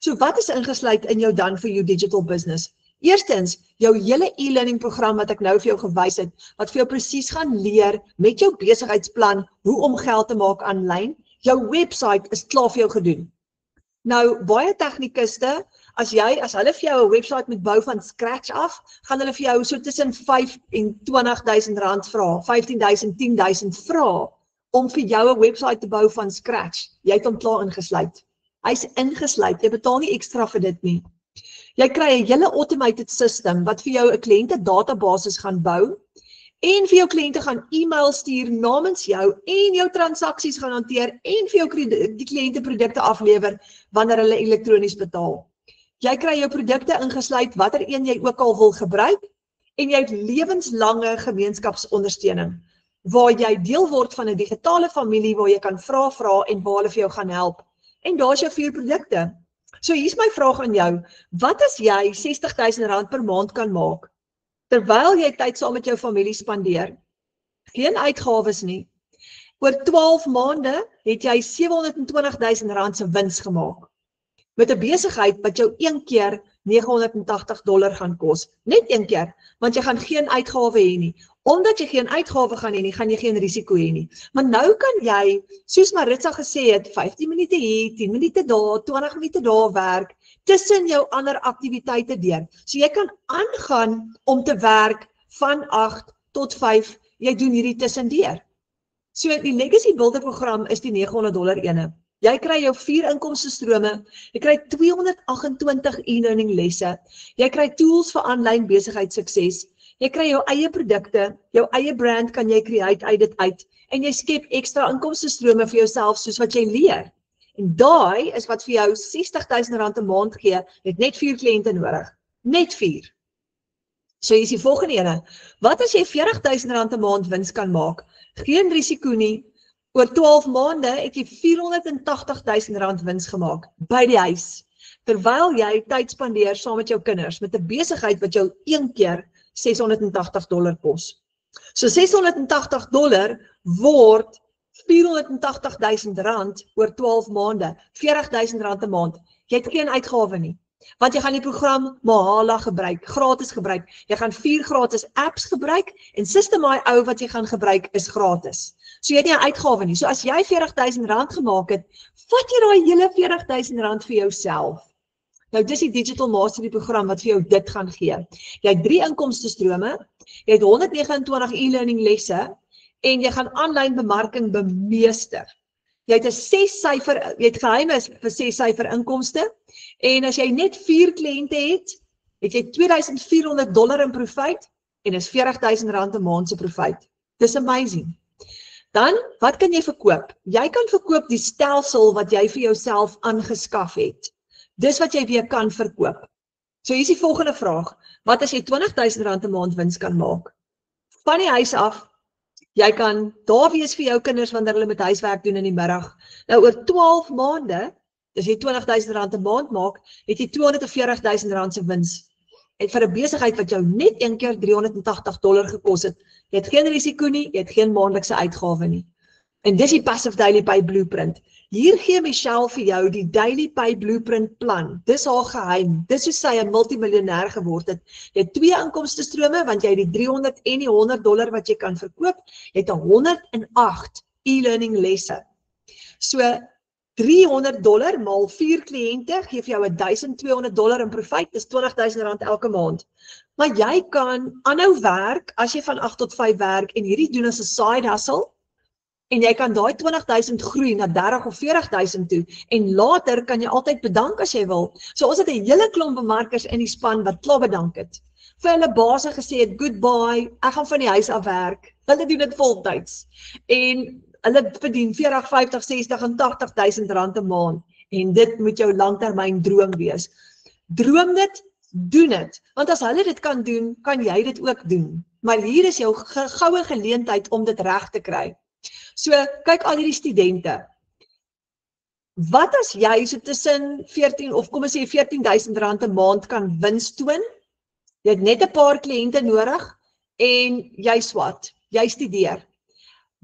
So wat is ingesluit in jou done for you digital business? Eerstens, jou hele e-learning program wat ek nou vir jou gewys het, wat vir jou presies gaan leer met jou besigheidsplan hoe om geld te maak aanlyn. Jou website is klaar vir jou gedoen. Nou, baie tegnikuste, as hulle vir jou 'n website moet bou van scratch af, gaan hulle vir jou so tussen R5,000 en R20,000 vra, R15,000, R10,000 vra, om vir jou 'n website te bou van scratch. Jy het hom klaar ingesluit. Hy's ingesluit, jy betaal nie ekstra vir dit nie. Jy kry 'n hele automated system, wat vir jou 'n kliënte database gaan bou, en vir jou kliënte gaan e-mail stuur namens jou en jou transaksies gaan hanteer en vir jou die kliënte produkte aflewer wanneer hulle elektronies betaal. Jy kry jou produkte ingesluit watter een jy ook al wil gebruik en jy het lewenslange gemeenskapsondersteuning waar jy deel word van 'n digitale familie waar jy kan vra en waar hulle vir jou gaan help. En daar's jou 4 produkte. So hier's my vraag aan jou. Wat as jy R60,000 per maand kan maak terwyl jy tyd saam met jou familie spandeer? Geen uitgawes nie. Oor 12 maande het jy R720,000 se wins gemaak. met 'n besigheid wat jou een keer $980 gaan kos. Net een keer, want jy gaan geen uitgawe hê nie. Omdat jy geen uitgawe gaan hê nie, gaan jy geen risiko hê nie. Maar nou kan jy, soos Maritza gesê het, 15 minute hier, 10 minute daar, 20 minute daar werk, tussen jou ander aktiwiteite deur. So jy kan aangaan om te werk van 8 tot 5, jy doen hierdie tussendeur. So die Legacy Builder program is die $900 ene. Jy kry jou 4 inkomstestrome, jy kry 228 e-learning lesse, jy kry tools vir aanlyn besigheidssukses, jy kry jou eie produkte, jou eie brand kan jy create uit dit uit, en jy skep ekstra inkomstestrome vir jouself soos wat jy leer. En daai is wat vir jou R60,000 'n maand gee, het net 4 kliënte nodig. Net 4. So hier is die volgende ene. Wat as jy R40,000 'n maand wins kan maak? Geen risiko nie. Oor 12 maande het jy R480,000 wins gemaak by die huis. Terwyl jy tyd spandeer saam met jou kinders met 'n besigheid wat jou een keer $680 kos. So $680 word R480,000 oor 12 maande, R40,000 'n maand. Jy het geen uitgawe nie. Want jy gaan die program Mahala gebruik, gratis gebruik. Jy gaan 4 gratis apps gebruik en System.ai ou wat jy gaan gebruik is gratis. So jy het nie 'n uitgawe nie. So as jy R40,000 gemaak het, vat jy daai hele R40,000 vir jouself. Nou dis die Digital Mastery program wat vir jou dit gaan gee. Jy het 3 inkomstestrome, jy het 129 e-learning lesse en jy gaan aanlyn bemarking bemeester. Jy het 'n 6-syfer, jy het geheime vir 6-syfer inkomste en as jy net 4 kliënte het jy $2,400 in profijt en is R40,000 'n maand se profijt. Dis amazing. Dan, wat kan jy verkoop? Jy kan verkoop die stelsel wat jy vir jouself aangeskaf het. Dis wat jy weer kan verkoop. So hier is die volgende vraag. Wat as jy R20,000 'n maand wins kan maak? Van die huis af, jy kan daar wees vir jou kinders wanneer hulle met huiswerk doen in die middag. Nou oor 12 maande, as jy R20,000 'n maand maak, het jy R240,000 se wins. En vir 'n besigheid wat jou net een keer $380 gekos het, jy het geen risiko nie, jy het geen maandelikse uitgawe nie. En dis die Passive Daily Pay Blueprint. Hier gee Michelle vir jou die Daily Pay Blueprint plan. Dis haar geheim. Dis hoe sy 'n multimiljonair geword het. Jy het 2 inkomstestrome, want jy het die $300 en die $100 wat jy kan verkoop. Jy het 108 e-learning lesse. So $300 maal 4 kliënte gee vir jou $1,200 in profijt, dis R20,000 elke maand. Maar jy kan aanhou werk, as jy van 8 tot 5 werk, en hierdie doen as 'n side hustle, en jy kan daai 20,000 groei na 30 of 40,000 toe, en later kan jy altyd bedank as jy wil. So ons het 'n hele klomp bemarkers in die span wat klaar bedank het. Vir hulle baas gesê het, goodbye, ek gaan van die huis af werk. Hulle doen dit voltyds. En hulle verdien 40, 50, 60 en 80,000 rand 'n maand. En dit moet jou langtermyn droom wees. Droom dit, doen dit. Want as hulle dit kan doen, kan jy dit ook doen. Maar hier is jou goue geleentheid om dit reg te kry. So, kyk al hierdie studente. Wat as jy so tussen 14 of kom ons sê R14,000 'n maand kan wins toon? Jy het net 'n paar kliënte nodig en jy swat, jy studeer.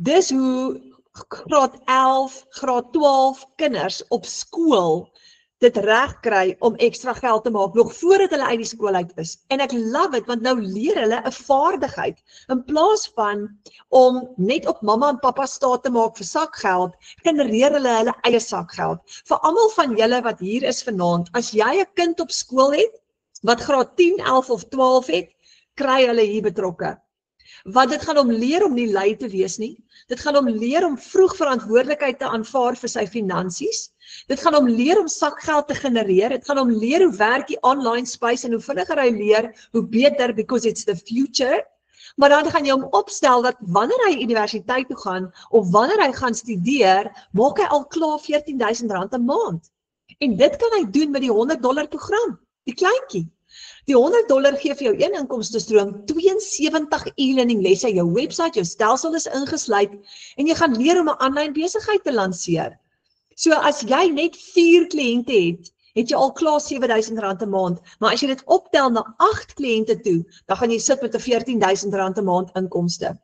Dis hoe graad 11, graad 12 kinders op skool dit reg kry om ekstra geld te maak, nog voordat hulle uit die skool uit is. En ek love it, want nou leer hulle 'n vaardigheid. In plaas van om net op mamma en pappa staat te maak vir sakgeld, genereer hulle eie sakgeld. Vir almal van julle wat hier is vanaand, as jy 'n kind op skool het, wat graad 10, 11 of 12 het, kry hulle hier betrokke. Want dit gaan hom leer om nie lui te wees nie. Dit gaan hom leer om vroeg verantwoordelikheid te aanvaar vir sy finansies. Dit gaan hom leer om sakgeld te genereer. Dit gaan hom leer hoe werk die online space en hoe vinniger hy leer, hoe beter, because it's the future. Maar dan gaan jy hom opstel dat wanneer hy universiteit toe gaan of wanneer hy gaan studeer, maak hy al klaar R14,000 'n maand. En dit kan hy doen met die $100 program, die kleintjie. Die $100 gee vir jou een inkomstestroom, 72 e-learning lesse, jou website, jou stelsel is ingesluit en jy gaan leer om 'n aanlyn besigheid te lanseer. So as jy net 4 kliënte het jy al klaar R7,000 'n maand, maar as jy dit optel na 8 kliënte toe, dan gaan jy sit met 'n R14,000 'n maand inkomste.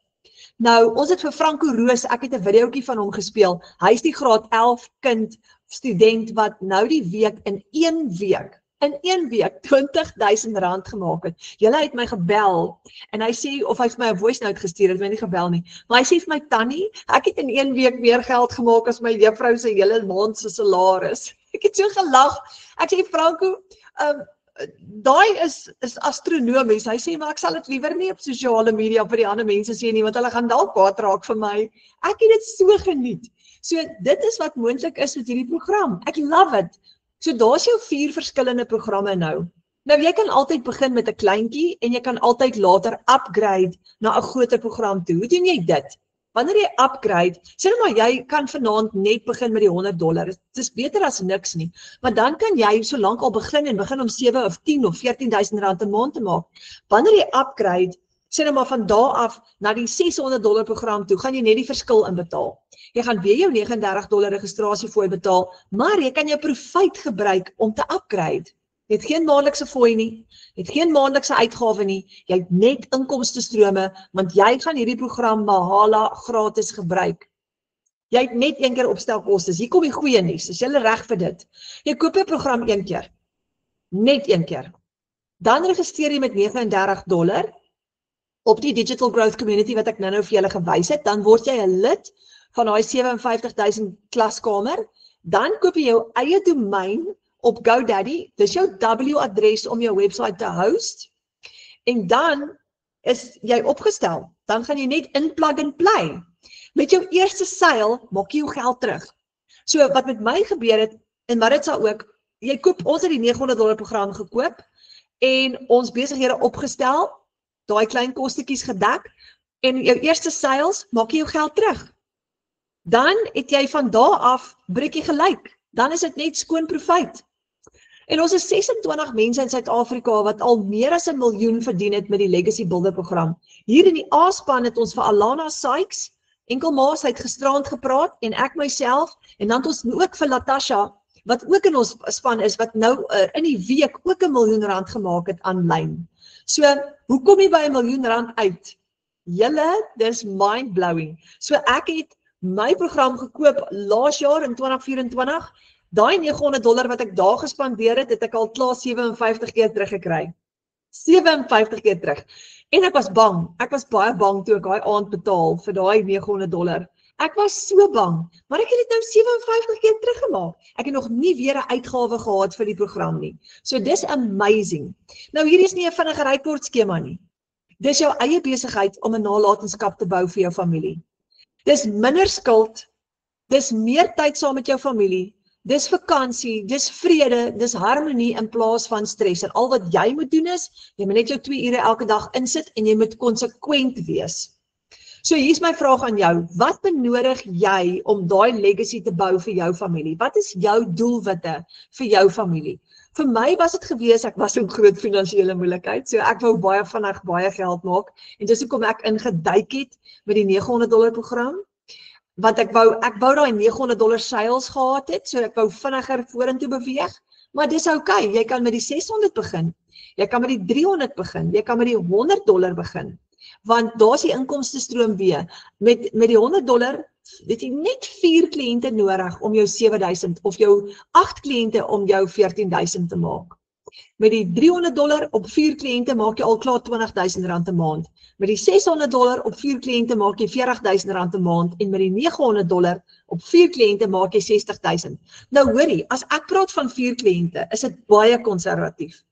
Nou, ons het vir Franco Roos, ek het 'n videoetjie van hom gespeel. Hy is die graad 11 kind, student wat nou die week in een week R20,000 gemaak het. Julle het my gebel en hy sê, of hy het my 'n voice note gestuur, het my nie gebel nie, maar hy sê vir my, Tannie, ek het in een week meer geld gemaak as my juffrou se hele maand se salaris. Ek het so gelag. Ek sê, Franco, daai is astronomies. Hy sê, maar ek sal dit liewer nie op sosiale media vir die ander mense sê nie, want hulle gaan dalk kwaad raak vir my. Ek het dit so geniet. So dit is wat moontlik is met hierdie program. Ek love it. So daar's jou 4 verskillende programme nou. Nou jy kan altyd begin met 'n kleintjie en jy kan altyd later upgrade na 'n groter program toe. Hoe doen jy dit? Wanneer jy upgrade, sê nou maar jy kan vanaand net begin met die $100. Dit is beter as niks nie. Maar dan kan jy solank al begin om 7 of 10 of R14,000 'n maand te maak. Wanneer jy upgrade, sê nou maar van daar af na die $600 program toe, gaan jy net die verskil inbetaal. Jy gaan weer jou $39 registrasiefooi betaal, maar jy kan jou profijt gebruik om te upgrade. Jy het geen maandelikse fooi nie, jy het geen maandelikse uitgawe nie, jy het net inkomstestrome, want jy gaan hierdie program mahala gratis gebruik. Jy het net een keer opstelkostes. Hier kom die goeie nuus, is julle reg vir dit? Jy koop 'n program een keer, net een keer. Dan registreer jy met $39 op die Digital Growth Community wat ek nou vir julle gewys het, dan word jy 'n lid van daai 57,000 klaskamer, dan koop jy jou eie domein op GoDaddy, dis jou W-adres om jou website te host, en dan is jy opgestel, dan gaan jy net in plug and play. Met jou eerste seil, maak jy jou geld terug. So wat met my gebeur het, en Marit sal ook, ons het die $900 program gekoop, en ons besighede opgestel, daai klein kostetjies gedek, en jou eerste seils, maak jy jou geld terug. Dan het jy van daar af, breek jy gelyk, dan is dit net skoon profijt. En ons is 26 mense in Suid-Afrika wat al meer as 1 miljoen verdien het met die Legacy Builder program. Hier in die A-span het ons vir Alana Sykes, enkelmaas, hy het gisterand gepraat, en ek myself, en dan het ons ook vir Latasha, wat ook in ons span is, wat nou in die week ook R1 miljoen gemaak het aanlyn. So, hoe kom jy by R1 miljoen uit? Julle, dis mind-blowing. So ek het my program gekoop laas jaar in 2024, daai $900 wat ek daar gespandeer het, het ek al klaar 57 keer teruggekry. 57 keer terug. En ek was baie bang toe ek daai aand betaal vir daai $900. Ek was so bang, maar ek het dit nou 57 keer teruggemaak. Ek het nog nie weer 'n uitgawe gehad vir die program nie. So dis amazing. Nou hier is nie 'n vinnige rykword skema nie. Dis jou eie besigheid om 'n nalatenskap te bou vir jou familie. Dis minder skuld, dis meer tyd saam met jou familie, dis vakansie, dis vrede, dis harmonie in plaas van stres. En al wat jy moet doen is, jy moet net jou 2 ure elke dag insit en jy moet konsekwent wees. So hier is my vraag aan jou, wat benodig jy om daai legacy te bou vir jou familie? Wat is jou doelwitte vir jou familie? Vir my was dit gewees, ek was in groot finansiële moeilikheid, so ek wou baie vinnig baie geld maak, en dis hoekom ek ingeduik het met die $900 program, want ek wou daai $900 sales gehad het, so ek wou vinniger vorentoe beweeg, maar dis okay, jy kan met die 600 begin, jy kan met die 300 begin, jy kan met die $100 begin, want daar is die inkomstestroom weer, met die $100, het jy net 4 kliënte nodig om jou 7,000, of jou 8 kliënte om jou 14,000 te maak. Met die $300 op 4 kliënte maak jy al klaar R20,000 'n maand. Met die $600 op 4 kliënte maak jy R40,000 'n maand, en met die $900 op 4 kliënte maak jy R60,000. Nou hoorie, as ek praat van 4 kliënte, is dit baie konservatief.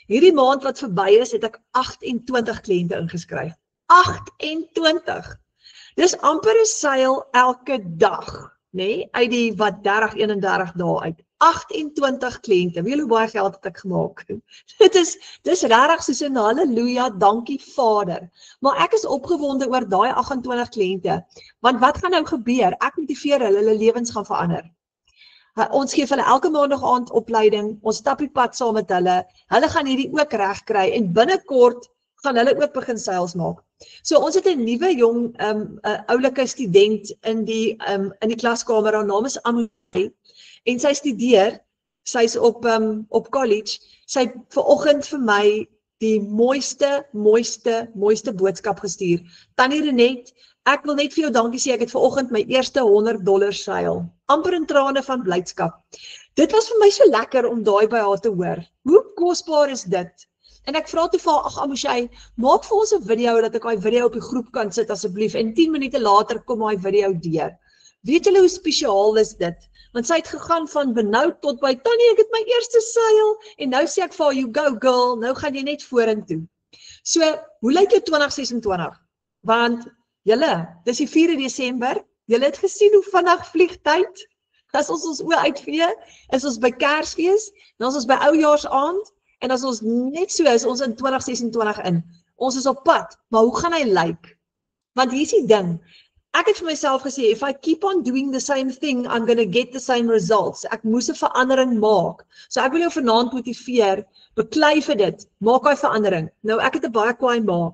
Hierdie maand wat verby is, het ek 28 kliënte ingeskryf. 28! Dis amper 'n seil elke dag, nê? Uit die wat 30-31 dae uit. 28 kliënte. Weet jy hoe baie geld het ek gemaak? Dis regtig soos 'n halleluja, dankie Vader. Maar ek is opgewonde oor daai 28 kliënte, want wat gaan nou gebeur? Ek motiveer hulle lewens gaan verander. Ons gee hulle elke maandag aand opleiding, ons stap die pad saam met hulle gaan hierdie ook reg kry, en binnekort gaan hulle ook begin sales maak. So ons het 'n nuwe jong oulike student in die klaskamer, haar naam is Amory, en sy studeer, sy's op college, sy vanoggend vir my die mooiste boodskap gestuur. Tannie Renet, ek wil net vir jou dankie sê, ek het vanoggend my eerste $100 seil. Amper in trane van blydskap. Dit was vir my so lekker om daai by haar te hoor. Hoe kosbaar is dit? En ek vra toe vir haar, ag Amushay, maak vir ons 'n video dat ek daai video op die groep kan sit asseblief en 10 minute later kom daai video deur. Weet julle hoe spesiaal is dit? Want sy het gegaan van benoud tot by Tannie, ek het my eerste seil en nou sê ek vir haar, you go girl, nou gaan jy net vorentoe. So, hoe lyk jou 2026? Want julle, dis die 4 Desember, julle het gesien hoe vinnig vlieg tyd. As ons oë uitvee, is ons by Kersfees, dan is ons by Oujaarsaand en as ons net so is ons in 2026 in. Ons is op pad, maar hoe gaan hy lyk? Want hier is die ding. Ek het vir myself gesê, if I keep on doing the same thing, I'm going to get the same results. Ek moes 'n verandering maak. So ek wil jou vanaand motiveer, beklei vir dit, maak daai verandering. Nou ek het 'n baie kwaai ma.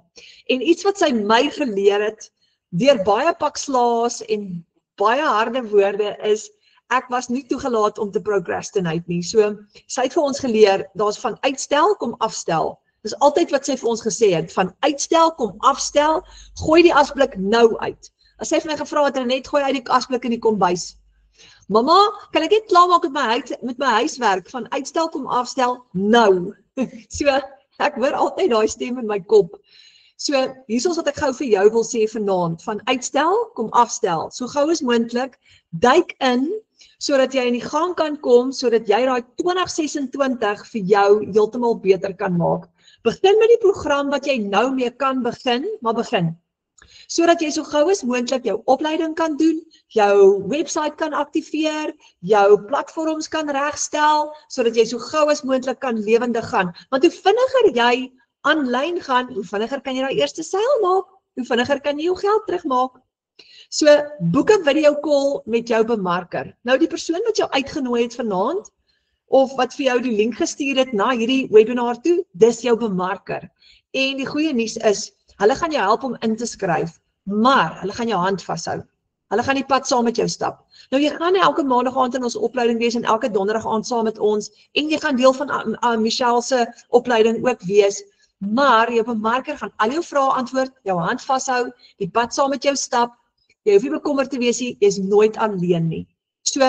En iets wat sy my geleer het, deur baie pak slaas en baie harde woorde is, ek was nie toegelaat om te procrastinate nie. So sy het vir ons geleer, daar's van uitstel kom afstel. Dis altyd wat sy vir ons gesê het, van uitstel kom afstel, gooi die asblik nou uit. As sy vir my gevra het, net gooi uit die asblik in die kombuis. Mama, kan ek net klaar maak met my huiswerk, van uitstel kom afstel, nou. So, ek hoor altyd daai stem in my kop. So, hier is ons wat ek gou vir jou wil sê vanaand, van uitstel kom afstel. So gou as moontlik, duik in, sodat jy in die gang kan kom, sodat jy daai 2026 vir jou heeltemal beter kan maak. Begin met die program wat jy nou mee kan begin, maar begin. Sodat jy so gou as moontlik jou opleiding kan doen, jou website kan aktiveer, jou platforms kan regstel, sodat jy so gou as moontlik kan lewendig gaan. Want hoe vinniger jy aanlyn gaan, hoe vinniger kan jy daai eerste seil maak, hoe vinniger kan jy jou geld terugmaak. So, boek 'n video call met jou bemarker. Nou die persoon wat jou uitgenooi het vanaand, of wat vir jou die link gestuur het na hierdie webinar toe, dis jou bemarker. En die goeie nuus is, hulle gaan jou help om in te skryf, maar hulle gaan jou hand vashou. Hulle gaan die pad saam met jou stap. Nou jy gaan elke maandag aand in ons opleiding wees en elke donderdag aand saam met ons en jy gaan deel van Michelle se opleiding ook wees, maar jou bemarker gaan al jou vrae antwoord, jou hand vashou, die pad saam met jou stap. Jy hoef nie bekommerd te wees nie, jy is nooit alleen nie. So,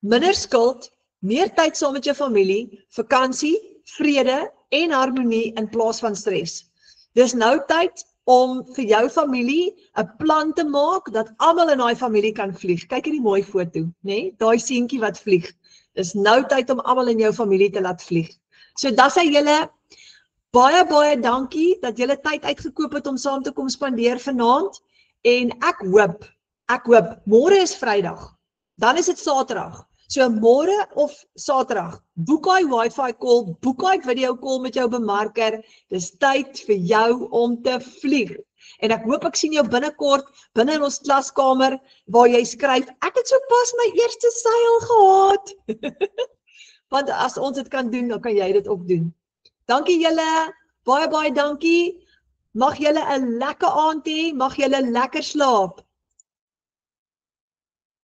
minder skuld, meer tyd saam met jou familie, vakansie, vrede en harmonie in plaas van stres. Dis nou tyd om vir jou familie 'n plan te maak dat almal in daai familie kan vlieg. Kyk hierdie mooi foto, né? Daai seentjie wat vlieg. Dis nou tyd om almal in jou familie te laat vlieg. So dan sê julle baie dankie dat julle tyd uitgekoop het om saam te kom spandeer vanaand. En ek hoop, môre is Vrydag, dan is dit Saterdag. So môre of Saterdag, boek daai wifi call, boek daai video call met jou bemarker. Dis tyd vir jou om te vlieg. En ek hoop ek sien jou binnekort binne in ons klaskamer waar jy skryf, ek het sopas my eerste seil gehad. Want as ons dit kan doen, dan kan jy dit ook doen. Dankie julle, baie dankie. Mag julle 'n lekker aand hê, mag julle lekker slaap.